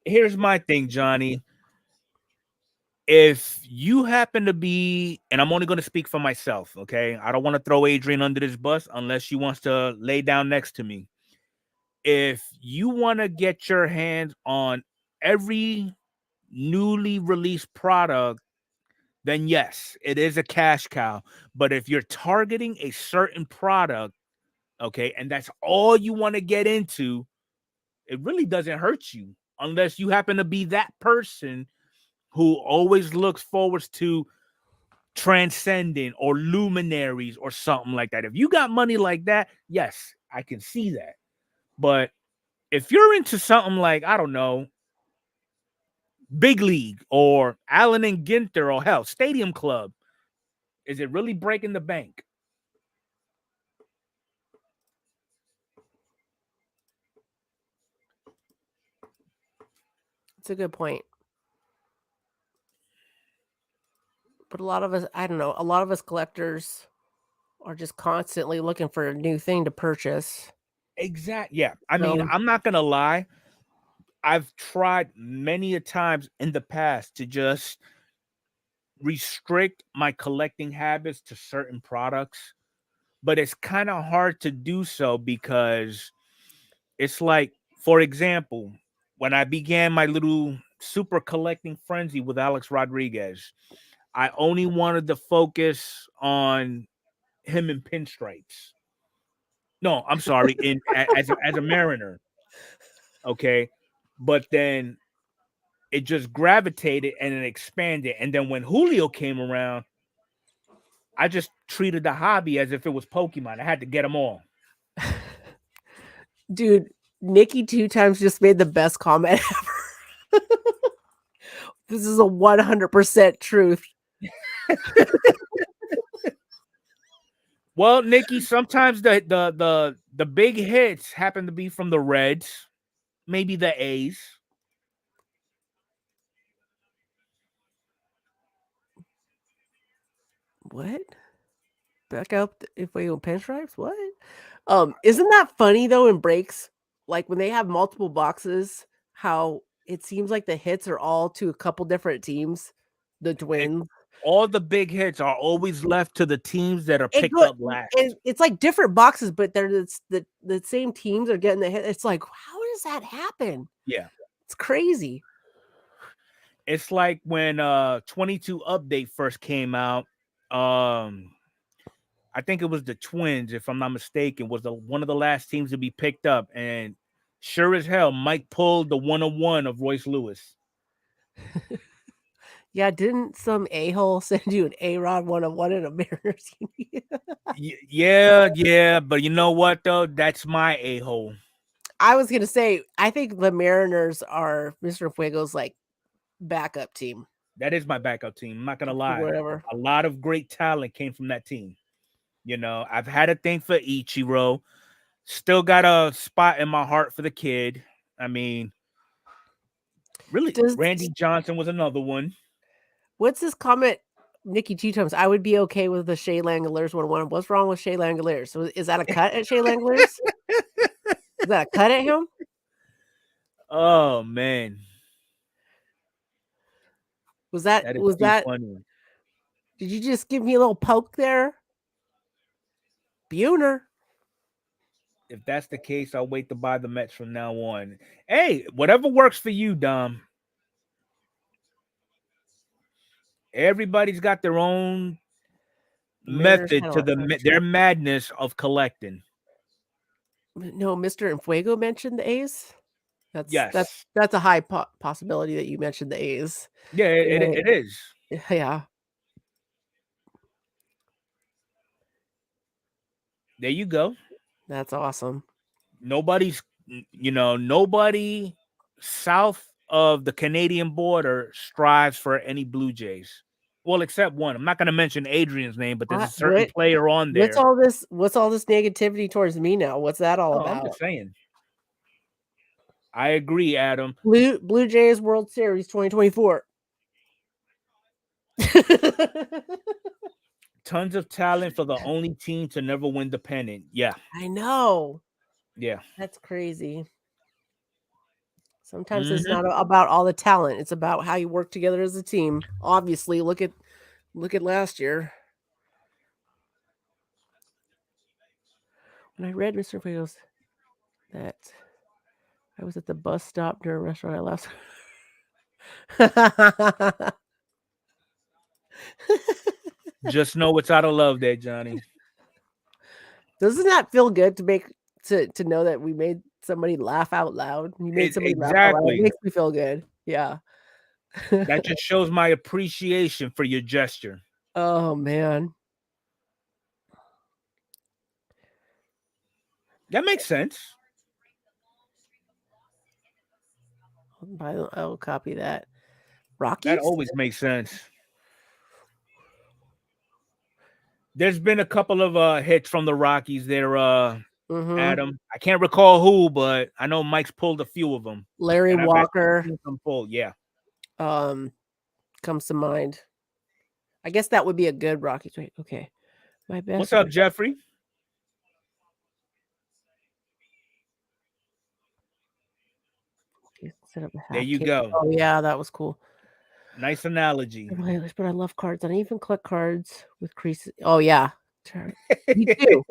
Speaker 1: here's my thing, Johnny. If you happen to be, and I'm only going to speak for myself, okay? I don't want to throw Adrian under this bus unless she wants to lay down next to me. If you want to get your hands on every newly released product, then yes, it is a cash cow. But if you're targeting a certain product, okay, and that's all you want to get into, it really doesn't hurt you unless you happen to be that person who always looks forward to transcending or luminaries or something like that. If you got money like that, yes, I can see that. But if you're into something like, I don't know, Big League or Allen and Ginter or hell, Stadium Club, is it really breaking the bank?
Speaker 2: It's a good point. But a lot of us, I don't know, a lot of us collectors are just constantly looking for a new thing to purchase.
Speaker 1: Exactly. Yeah. I mean,
Speaker 2: So
Speaker 1: I'm not going to lie. I've tried many a times in the past to just restrict my collecting habits to certain products, but it's kind of hard to do so because it's like, for example, when I began my little super collecting frenzy with Alex Rodriguez, I only wanted to focus on him in pinstripes. No, I'm sorry, as a Mariner, okay, but then it just gravitated and it expanded, and then when Julio came around, I just treated the hobby as if it was Pokemon. I had to get them all.
Speaker 2: dude, Nikki 2 times just made the best comment ever. This is a 100% truth.
Speaker 1: Well, Nikki, sometimes the big hits happen to be from the Reds, maybe the A's.
Speaker 2: What? Back up if we own pinstripes? What? Isn't that funny though in breaks? Like when they have multiple boxes, how it seems like the hits are all to a couple different teams. The
Speaker 1: It,
Speaker 2: Twins.
Speaker 1: all the big hits are always left to the teams that are
Speaker 2: It
Speaker 1: picked
Speaker 2: go
Speaker 1: up last.
Speaker 2: and it's like different boxes, but the same teams are getting the hit. It's like, how does that happen?
Speaker 1: Yeah.
Speaker 2: It's crazy.
Speaker 1: It's like when 22 update first came out. Um I think it was the Twins, if I'm not mistaken, was the one of the last teams to be picked up. And sure as hell, Mike pulled the 101 of Royce Lewis.
Speaker 2: Yeah, didn't some a-hole send you an A-Rod 101 in a Mariners uni?
Speaker 1: Yeah, but you know what though? That's my a-hole.
Speaker 2: I was gonna say, I think the Mariners are Mr. Fuego's like backup team.
Speaker 1: That is my backup team. I'm not gonna lie.
Speaker 2: Whatever.
Speaker 1: A lot of great talent came from that team. You know, I've had a thing for Ichiro. Still got a spot in my heart for the kid. I mean, really,
Speaker 2: Does
Speaker 1: Randy Johnson was another one.
Speaker 2: what's this comment? Nikki 2 times. I would be okay with the Shea Langoliers 101. What's wrong with Shea Langoliers? So is that a cut at Shea Langoliers? Is that a cut at him?
Speaker 1: Oh man,
Speaker 2: Was that
Speaker 1: that is
Speaker 2: was
Speaker 1: too
Speaker 2: that
Speaker 1: funny.
Speaker 2: did you just give me a little poke there? Buhner.
Speaker 1: If that's the case, I'll wait to buy the Mets from now on. Hey, whatever works for you, Dom. Everybody's got their own
Speaker 2: The Mariners
Speaker 1: method
Speaker 2: kind
Speaker 1: to
Speaker 2: of let
Speaker 1: their
Speaker 2: you.
Speaker 1: madness of collecting.
Speaker 2: No, Mr. Enfuego mentioned the A's. That's that's
Speaker 1: Yes.
Speaker 2: that's a high possibility that you mentioned the A's.
Speaker 1: Yeah,
Speaker 2: Yeah,
Speaker 1: it is.
Speaker 2: yeah.
Speaker 1: There you go.
Speaker 2: That's awesome.
Speaker 1: Nobody's you know, nobody south of the Canadian border strives for any Blue Jays. Well, except one. I'm not going to mention Adrian's name, but there's a certain
Speaker 2: What?
Speaker 1: player on
Speaker 2: What's
Speaker 1: there.
Speaker 2: all this? What's all this negativity towards me now? What's that all
Speaker 1: Oh, I'm
Speaker 2: about?
Speaker 1: just saying. I agree, Adam.
Speaker 2: Blue Jays World Series 2024.
Speaker 1: Tons of talent for the only team to never win the pennant. Yeah.
Speaker 2: I know.
Speaker 1: Yeah.
Speaker 2: That's crazy. Sometimes it's
Speaker 1: Mm-hmm.
Speaker 2: not about all the talent. It's about how you work together as a team. Obviously, look at last year. When I read Mr. Enfuego's that I was at the bus stop during a restaurant I left.
Speaker 1: Just know it's out of love there, Johnny.
Speaker 2: Doesn't that feel good to make to know that we made somebody laugh out loud? You made somebody laugh out loud. It
Speaker 1: Exactly.
Speaker 2: makes me feel good. Yeah.
Speaker 1: That just shows my appreciation for your gesture.
Speaker 2: Oh man.
Speaker 1: That makes sense.
Speaker 2: I'll copy that.
Speaker 1: That
Speaker 2: Rockies?
Speaker 1: always makes sense. There's been a couple of hits from the Rockies there, Adam. I can't recall who, but I know Mike's pulled a few of them.
Speaker 2: Larry
Speaker 1: And I bet you've
Speaker 2: Walker
Speaker 1: seen some pulled. Yeah.
Speaker 2: comes to mind. I guess that would be a good Rockies. Wait, okay. My best.
Speaker 1: What's up, Jeffrey?
Speaker 2: Set up a
Speaker 1: There
Speaker 2: half
Speaker 1: you
Speaker 2: case.
Speaker 1: go.
Speaker 2: Oh yeah, that was cool.
Speaker 1: Nice analogy.
Speaker 2: But I love cards. I even collect cards with creases. Oh yeah, me too.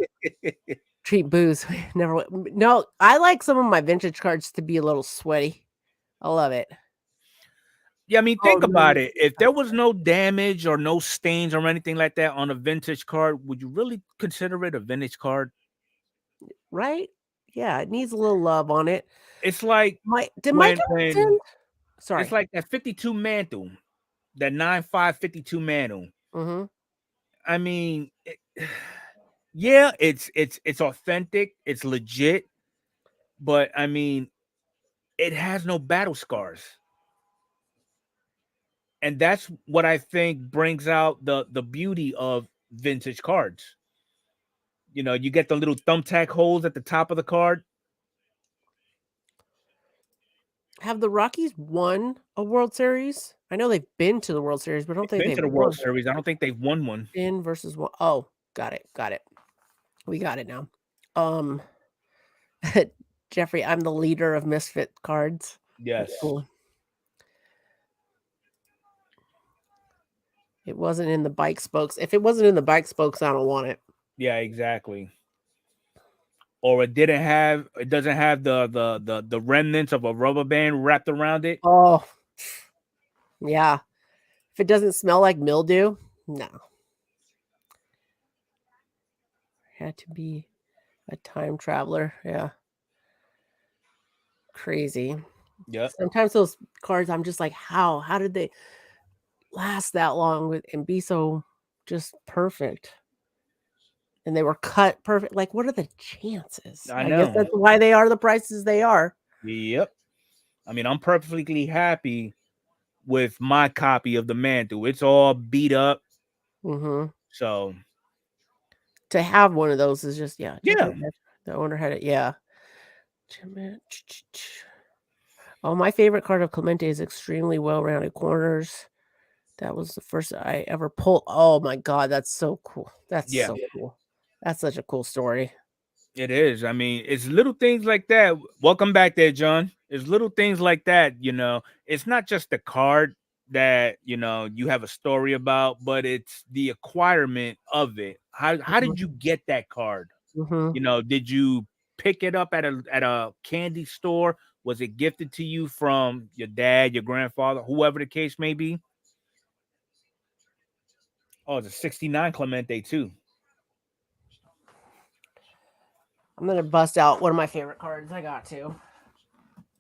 Speaker 2: Treat booze. Never. No, I like some of my vintage cards to be a little sweaty. I love it.
Speaker 1: Yeah, I mean,
Speaker 2: Oh
Speaker 1: think about
Speaker 2: no,
Speaker 1: it. If there was no damage or no stains or anything like that on a vintage card, would you really consider it a vintage card?
Speaker 2: right? Yeah, it needs a little love on it.
Speaker 1: It's like
Speaker 2: Did Mike
Speaker 1: when
Speaker 2: Everton?
Speaker 1: it's
Speaker 2: Sorry.
Speaker 1: like that 52 mantle, that 9.5 52 mantle.
Speaker 2: Mm-hmm.
Speaker 1: I mean, yeah, it's authentic, it's legit, but I mean, it has no battle scars. And that's what I think brings out the beauty of vintage cards. You know, you get the little thumbtack holes at the top of the card.
Speaker 2: Have the Rockies won a World Series? I know they've been to the World Series, but I don't
Speaker 1: They've
Speaker 2: think
Speaker 1: been
Speaker 2: they've
Speaker 1: to the World
Speaker 2: won.
Speaker 1: Series. I don't think they've won one.
Speaker 2: In versus one. Oh, got it. Got it. We got it now. Um, Jeffrey, I'm the leader of Misfit cards. That's
Speaker 1: Yes.
Speaker 2: cool. It wasn't in the bike spokes. If it wasn't in the bike spokes, I don't want it.
Speaker 1: Yeah, exactly. Or it doesn't have the remnants of a rubber band wrapped around it.
Speaker 2: Oh, yeah. If it doesn't smell like mildew, no. Had to be a time traveler. Yeah. Crazy.
Speaker 1: Yep.
Speaker 2: Sometimes those cards, I'm just like, how? How did they last that long and be so just perfect? And they were cut perfect. Like, what are the chances?
Speaker 1: I
Speaker 2: I guess
Speaker 1: know.
Speaker 2: that's why they are the prices they are.
Speaker 1: Yep. I mean, I'm perfectly happy with my copy of the mantle. It's all beat up.
Speaker 2: Mm-hmm.
Speaker 1: So
Speaker 2: To have one of those is just,
Speaker 1: yeah.
Speaker 2: The owner had it. Yeah. Oh, my favorite card of Clemente is extremely well-rounded corners. That was the first I ever pulled. Oh my God, that's so cool. That's
Speaker 1: Yeah.
Speaker 2: so cool. That's such a cool story.
Speaker 1: It is. I mean, it's little things like that. Welcome back there, John. It's little things like that, you know. It's not just the card that, you know, you have a story about, but it's the acquirement of it. How did you get that card?
Speaker 2: Mm-hmm.
Speaker 1: You know, did you pick it up at a candy store? Was it gifted to you from your dad, your grandfather, whoever the case may be? Oh, it's a 69 Clemente too.
Speaker 2: I'm gonna bust out one of my favorite cards. I got to.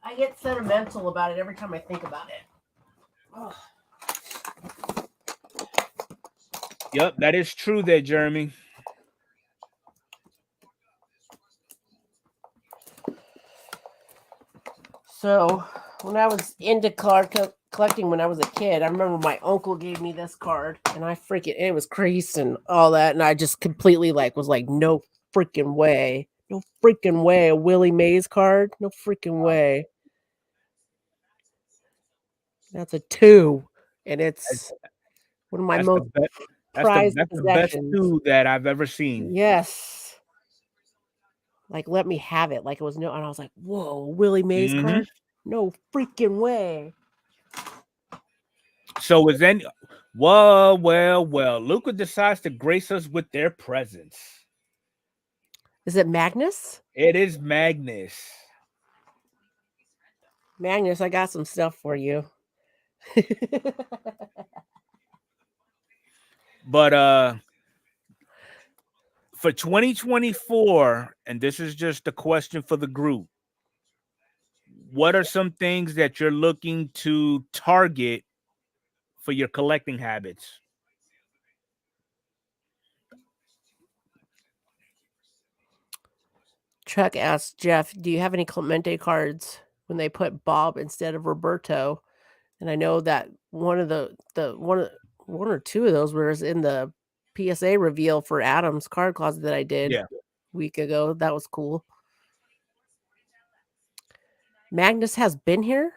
Speaker 2: I get sentimental about it every time I think about it. Oh.
Speaker 1: Yep, that is true there, Jeremy.
Speaker 2: So when I was into collecting when I was a kid, I remember my uncle gave me this card, and I freaking it was creased and all that, and I just completely was like, no freaking way, no freaking way, a Willie Mays card, no freaking way. That's a 2, and it's one of my
Speaker 1: That's the
Speaker 2: most
Speaker 1: best.
Speaker 2: prized
Speaker 1: That's the best
Speaker 2: possessions.
Speaker 1: 2 that I've ever seen.
Speaker 2: Yes. Like, let me have it. Like, it was no, and I was like, whoa, Willie Mays card? No freaking way.
Speaker 1: So is then, well, Luca decides to grace us with their presence.
Speaker 2: Is it Magnus?
Speaker 1: It is Magnus.
Speaker 2: Magnus, I got some stuff for you.
Speaker 1: But for 2024, and this is just a question for the group, what are some things that you're looking to target for your collecting habits?
Speaker 2: Chuck asked Jeff, do you have any Clemente cards when they put Bob instead of Roberto? And I know that one or two of those was in the PSA reveal for Adam's card closet that I did a week ago. That was cool. Magnus has been here?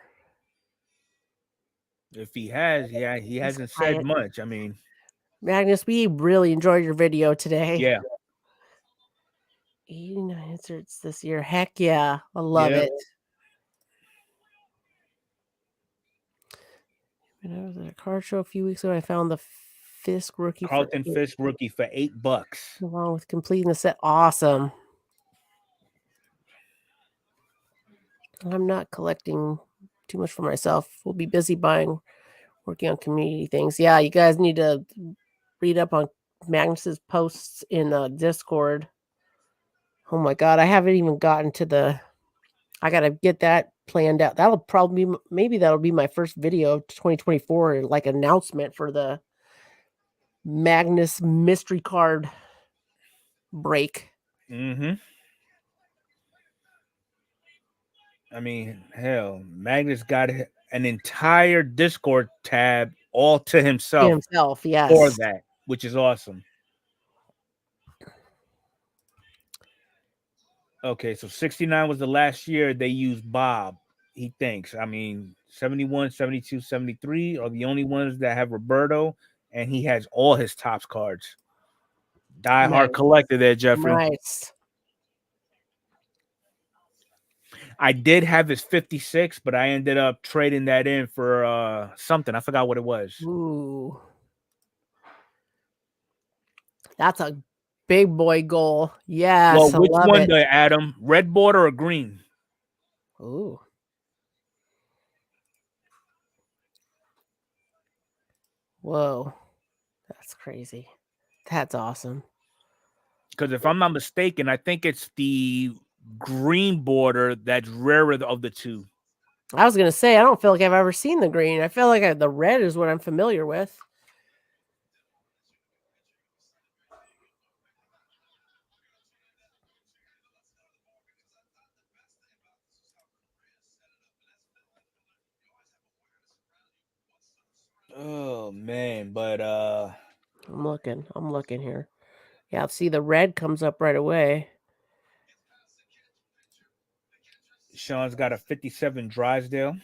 Speaker 1: If he has, yeah, he hasn't said much. I mean,
Speaker 2: Magnus, we really enjoyed your video today.
Speaker 1: Yeah.
Speaker 2: 89 inserts this year. Heck yeah. I love it. When I was at a card show a few weeks ago, I found the Fisk rookie.
Speaker 1: Carlton Fisk rookie for $8.
Speaker 2: Along with completing the set. Awesome. I'm not collecting too much for myself. We'll be busy working on community things. Yeah, you guys need to read up on Magnus's posts in Discord. Oh my God, I haven't even gotten to I got to get that planned out. That'll probably maybe that'll be my first video of 2024, like announcement for the Magnus mystery card break.
Speaker 1: I mean, hell, Magnus got an entire Discord tab all to himself.
Speaker 2: Yes.
Speaker 1: For that, which is awesome. Okay, so 69 was the last year they used Bob, he thinks. I mean, 71, 72, 73 are the only ones that have Roberto, and he has all his Topps cards. Die-hard collector there, Jeffrey.
Speaker 2: Nice.
Speaker 1: I did have his 56, but I ended up trading that in for something. I forgot what it was.
Speaker 2: Ooh. That's a big boy goal. Yes.
Speaker 1: Well, which one, Adam? Red border or green?
Speaker 2: Ooh. Whoa. That's crazy. That's awesome.
Speaker 1: Because if I'm not mistaken, I think it's the green border that's rarer of the two.
Speaker 2: I was going to say, I don't feel like I've ever seen the green. I feel like the red is what I'm familiar with.
Speaker 1: Oh man, but
Speaker 2: I'm looking here. Yeah, see the red comes up right away.
Speaker 1: Sean's got a 57 Drysdale.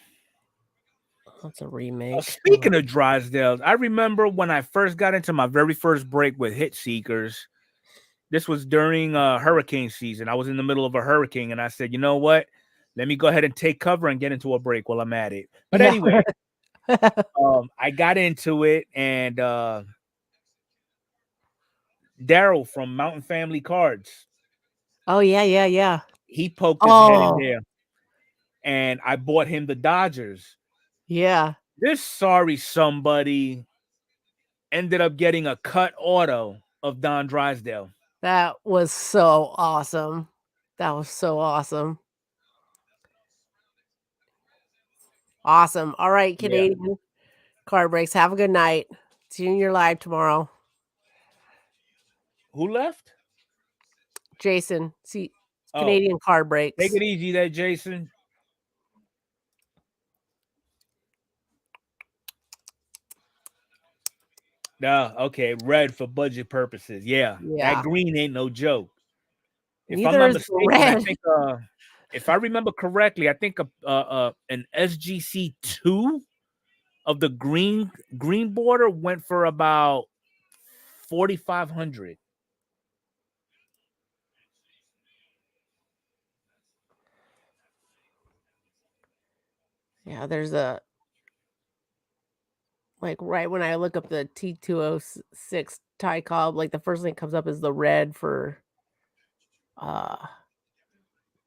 Speaker 2: That's a remake.
Speaker 1: Speaking of Drysdales, I remember when I first got into my very first break with Hit Seekers. This was during hurricane season. I was in the middle of a hurricane, and I said, you know what? Let me go ahead and take cover and get into a break while I'm at it. But anyway, I got into it, and Daryl from Mountain Family Cards.
Speaker 2: Oh, yeah.
Speaker 1: He poked his head in there, and I bought him the Dodgers.
Speaker 2: Yeah.
Speaker 1: This sorry somebody ended up getting a cut auto of Don Drysdale.
Speaker 2: That was so awesome. Awesome. All right, Canadian card breaks. Have a good night. See you in your live tomorrow.
Speaker 1: Who left?
Speaker 2: Jason. See, Canadian card breaks.
Speaker 1: Take it easy there, Jason. No, okay, red for budget purposes. Yeah, that
Speaker 2: Yeah.
Speaker 1: green ain't no joke. If I'm
Speaker 2: Neither
Speaker 1: not
Speaker 2: is the
Speaker 1: mistaken, I
Speaker 2: red.
Speaker 1: think if I remember correctly, I think an SGC 2 of the green border went for about 4,500.
Speaker 2: Yeah, there's a like right when I look up the T206 Thai cob, like the first thing that comes up is the red for uh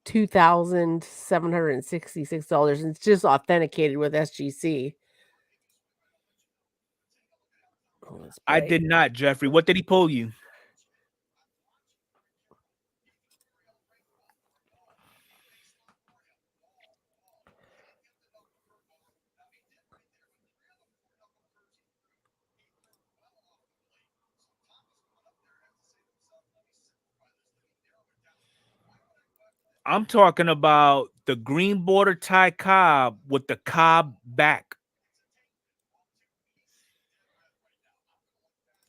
Speaker 2: $2,766. And it's just authenticated with SGC. Oh, it's
Speaker 1: I
Speaker 2: bright.
Speaker 1: did not, Jeffrey. What did he pull you? I'm talking about the green border tie cob with the cob back.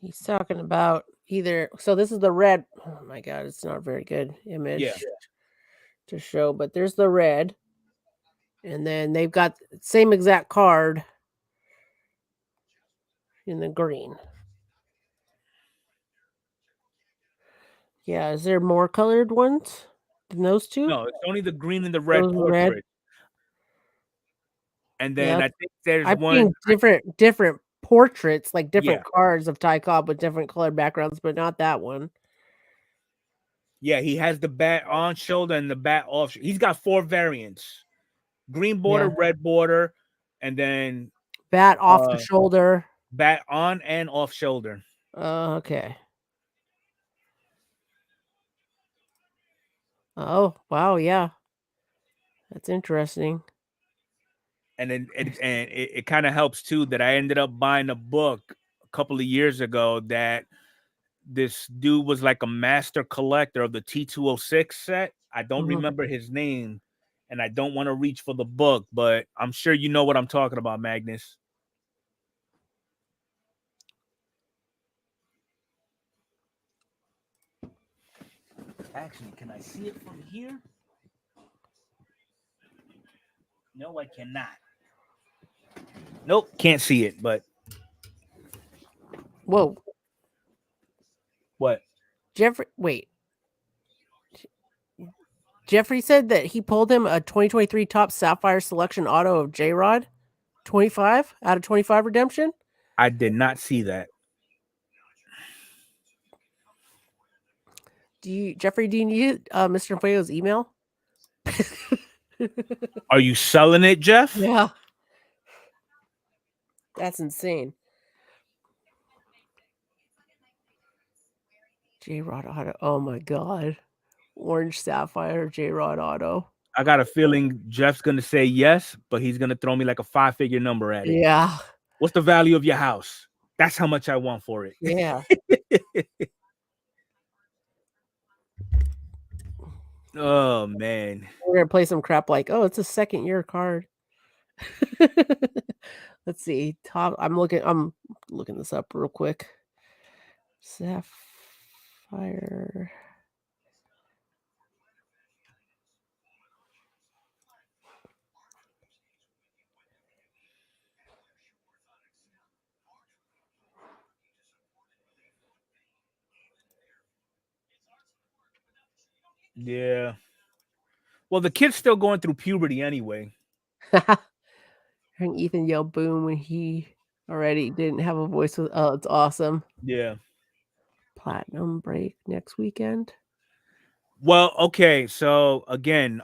Speaker 2: He's talking about either. So this is the red. Oh my god, it's not a very good
Speaker 1: Yeah.
Speaker 2: image to show, but there's the red, and then they've got same exact card in the green. Yeah, is there more colored ones than those two?
Speaker 1: No, it's only the green and the red
Speaker 2: Those are red.
Speaker 1: portrait. And then
Speaker 2: Yeah,
Speaker 1: I think there's
Speaker 2: I've
Speaker 1: one.
Speaker 2: seen different portraits, like
Speaker 1: Yeah.
Speaker 2: different cards of Ty Cobb with different colored backgrounds, but not that one.
Speaker 1: Yeah, he has the bat on shoulder and the bat off. He's got 4 variants: green border,
Speaker 2: Yeah,
Speaker 1: red border, and then
Speaker 2: bat off the
Speaker 1: uh
Speaker 2: shoulder.
Speaker 1: bat on and off shoulder.
Speaker 2: Okay. Oh wow, yeah, that's interesting.
Speaker 1: And then it kind of helps too that I ended up buying a book a couple of years ago that this dude was like a master collector of the T206 set. I don't
Speaker 2: Mhm.
Speaker 1: remember his name, and I don't want to reach for the book, but I'm sure you know what I'm talking about, Magnus. Actually, can I see it from here? No, I cannot. Nope, can't see it, but
Speaker 2: Whoa,
Speaker 1: what?
Speaker 2: Jeffrey. Wait, Jeffrey said that he pulled him a 2023 top Sapphire Selection Auto of J Rod, 25 out of 25 redemption.
Speaker 1: I did not see that.
Speaker 2: Jeffrey? Do you need Mr. Enfuego's email?
Speaker 1: Are you selling it, Jeff?
Speaker 2: Yeah, that's insane. J Rod Auto. Oh my god. Orange Sapphire J Rod Auto.
Speaker 1: I got a feeling Jeff's gonna say yes, but he's gonna throw me like a 5-figure number at it.
Speaker 2: Yeah.
Speaker 1: What's the value of your house? That's how much I want for it.
Speaker 2: Yeah.
Speaker 1: Oh man.
Speaker 2: We're gonna play some crap like, oh, it's a second year card. Let's see. I'm looking this up real quick. Sapphire.
Speaker 1: Yeah. Well, the kid's still going through puberty anyway.
Speaker 2: Hearing Ethan yell boom when he already didn't have a voice. Oh, it's awesome.
Speaker 1: Yeah.
Speaker 2: Platinum break next weekend.
Speaker 1: Well, okay. So again,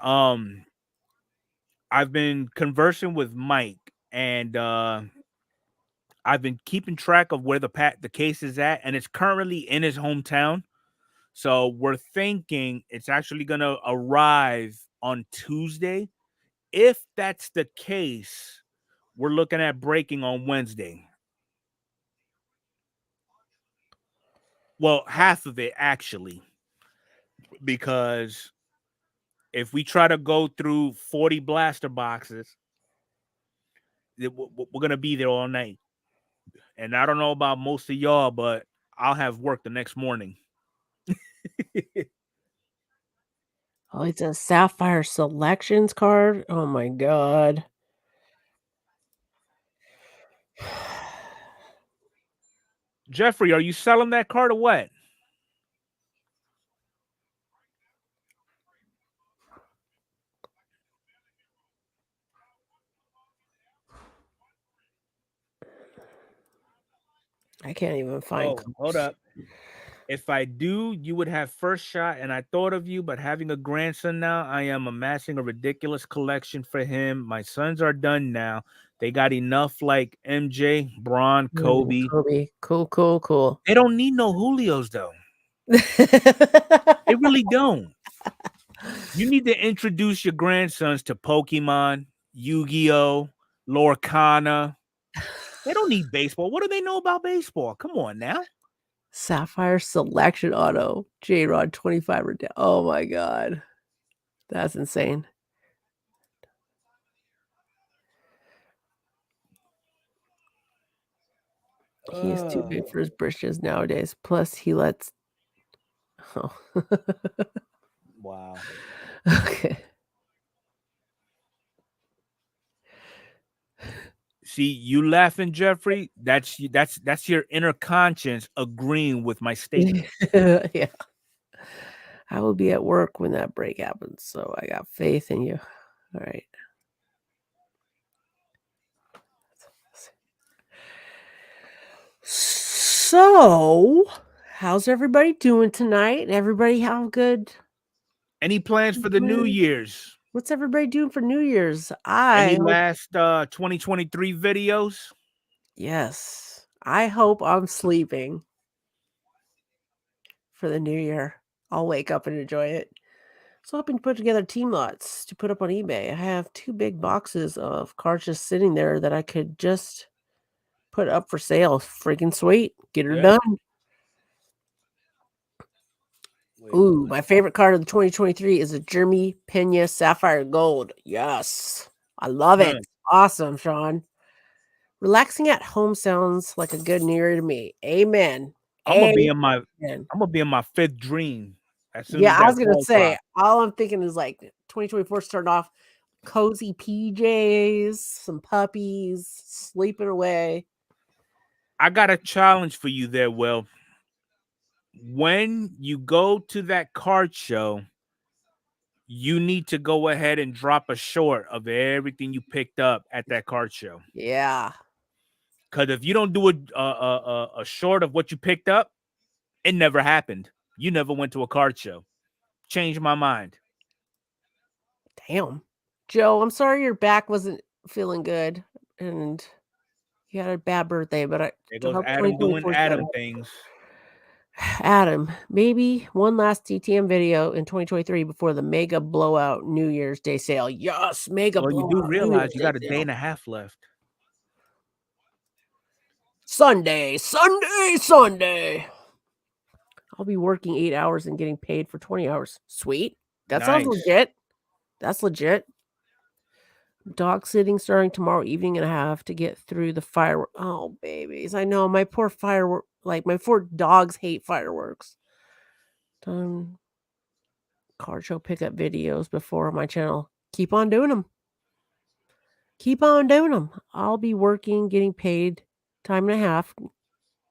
Speaker 1: I've been conversing with Mike, and I've been keeping track of where the case is at, and it's currently in his hometown. So we're thinking it's actually gonna arrive on Tuesday. If that's the case, we're looking at breaking on Wednesday. Well, half of it actually, because if we try to go through 40 blaster boxes, we're gonna be there all night. And I don't know about most of y'all, but I'll have work the next morning.
Speaker 2: Oh, it's a Sapphire Selections card. Oh my god.
Speaker 1: Jeffrey, are you selling that card or what?
Speaker 2: I can't even find.
Speaker 1: Oh, hold up. If I do, you would have first shot, and I thought of you, but having a grandson now, I am amassing a ridiculous collection for him. My sons are done now. They got enough like MJ, Braun, Kobe.
Speaker 2: Kobe. Cool.
Speaker 1: They don't need no Julios, though. They really don't. You need to introduce your grandsons to Pokemon, Yu-Gi-Oh, Lorcana. They don't need baseball. What do they know about baseball? Come on now.
Speaker 2: Sapphire Selection Auto. J-Rod 25 or down. Oh my god. That's insane. He is too big for his britches nowadays. Plus, he lets. Oh.
Speaker 1: Wow.
Speaker 2: Okay.
Speaker 1: See, you laughing, Jeffrey? That's your inner conscience agreeing with my statement.
Speaker 2: Yeah. I will be at work when that break happens, so I got faith in you. All right. So, how's everybody doing tonight? Everybody have good?
Speaker 1: Any plans for the New Year's?
Speaker 2: What's everybody doing for New Year's?
Speaker 1: Any last 2023 videos?
Speaker 2: Yes. I hope I'm sleeping for the new year. I'll wake up and enjoy it. So hoping to put together team lots to put up on eBay. I have 2 big boxes of cards just sitting there that I could just put up for sale. Freaking sweet. Get her done. Ooh, my favorite card of the 2023 is a Jeremy Pena Sapphire Gold. Yes. I love it. Awesome, Sean. Relaxing at home sounds like a good New Year to me. Amen.
Speaker 1: I'm gonna be in my 5th dream as soon as
Speaker 2: I was
Speaker 1: that
Speaker 2: gonna
Speaker 1: ball
Speaker 2: say,
Speaker 1: drops.
Speaker 2: all I'm thinking is like 2024 starting off cozy PJs, some puppies, sleeping away.
Speaker 1: I got a challenge for you there, Will. When you go to that card show, you need to go ahead and drop a short of everything you picked up at that card show.
Speaker 2: Yeah.
Speaker 1: Because if you don't do a short of what you picked up, it never happened. You never went to a card show. Changed my mind.
Speaker 2: Damn. Joe, I'm sorry your back wasn't feeling good and you had a bad birthday, but I
Speaker 1: There goes
Speaker 2: hope
Speaker 1: Adam doing
Speaker 2: 2024 's better.
Speaker 1: Adam things.
Speaker 2: Adam, maybe one last TTM video in 2023 before the mega blowout New Year's Day sale. Yes, mega
Speaker 1: Well, you
Speaker 2: blowout
Speaker 1: do
Speaker 2: New
Speaker 1: realize
Speaker 2: Year's
Speaker 1: you
Speaker 2: Day
Speaker 1: got a day
Speaker 2: sale.
Speaker 1: and a half left.
Speaker 2: Sunday. I'll be working 8 hours and getting paid for 20 hours. Sweet. That sounds legit. That's legit. Dog sitting starting tomorrow evening, and I have to get through the fireworks. Oh, babies. I know my poor firework. Like my 4 dogs hate fireworks. Done card show pickup videos before on my channel. Keep on doing them. I'll be working, getting paid time and a half,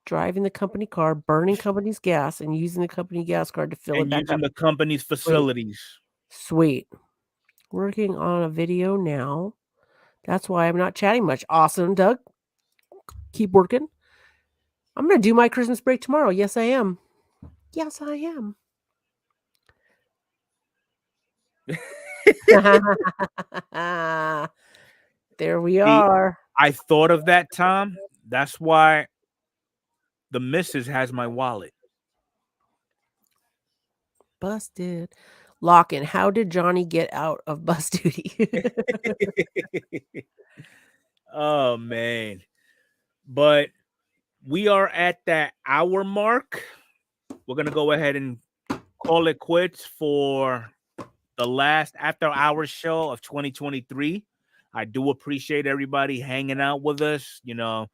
Speaker 2: driving the company car, burning company's gas, and using the company gas card to fill it
Speaker 1: And
Speaker 2: back
Speaker 1: using
Speaker 2: up.
Speaker 1: the company's facilities.
Speaker 2: Sweet. Working on a video now. That's why I'm not chatting much. Awesome, Doug. Keep working. I'm going to do my Christmas break tomorrow. Yes, I am. There we are.
Speaker 1: I thought of that, Tom. That's why the missus has my wallet.
Speaker 2: Busted. Lock-in. How did Johnny get out of bus duty?
Speaker 1: Oh, man. But we are at that hour mark. We're going to go ahead and call it quits for the last after hours show of 2023. I do appreciate everybody hanging out with us. You know,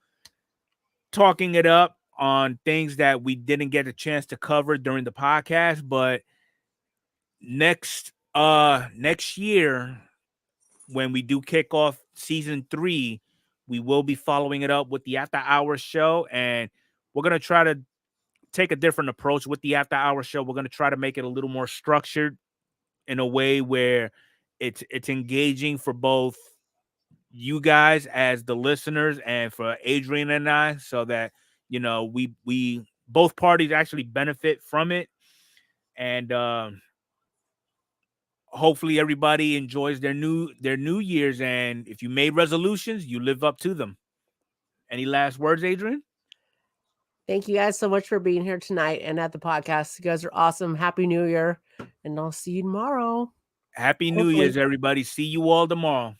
Speaker 1: talking it up on things that we didn't get a chance to cover during the podcast, but next year when we do kick off season 3, we will be following it up with the after hours show, and we're going to try to take a different approach with the after hours show. We're going to try to make it a little more structured in a way where it's engaging for both you guys as the listeners and for Adrian and I, so that we both parties actually benefit from it. And hopefully everybody enjoys their new year's, and if you made resolutions, you live up to them. Any last words, Adrian?
Speaker 2: Thank you guys so much for being here tonight and at the podcast. You guys are awesome. Happy New Year, and I'll see you tomorrow.
Speaker 1: Happy New
Speaker 2: Hopefully.
Speaker 1: Year's, everybody. See you all tomorrow.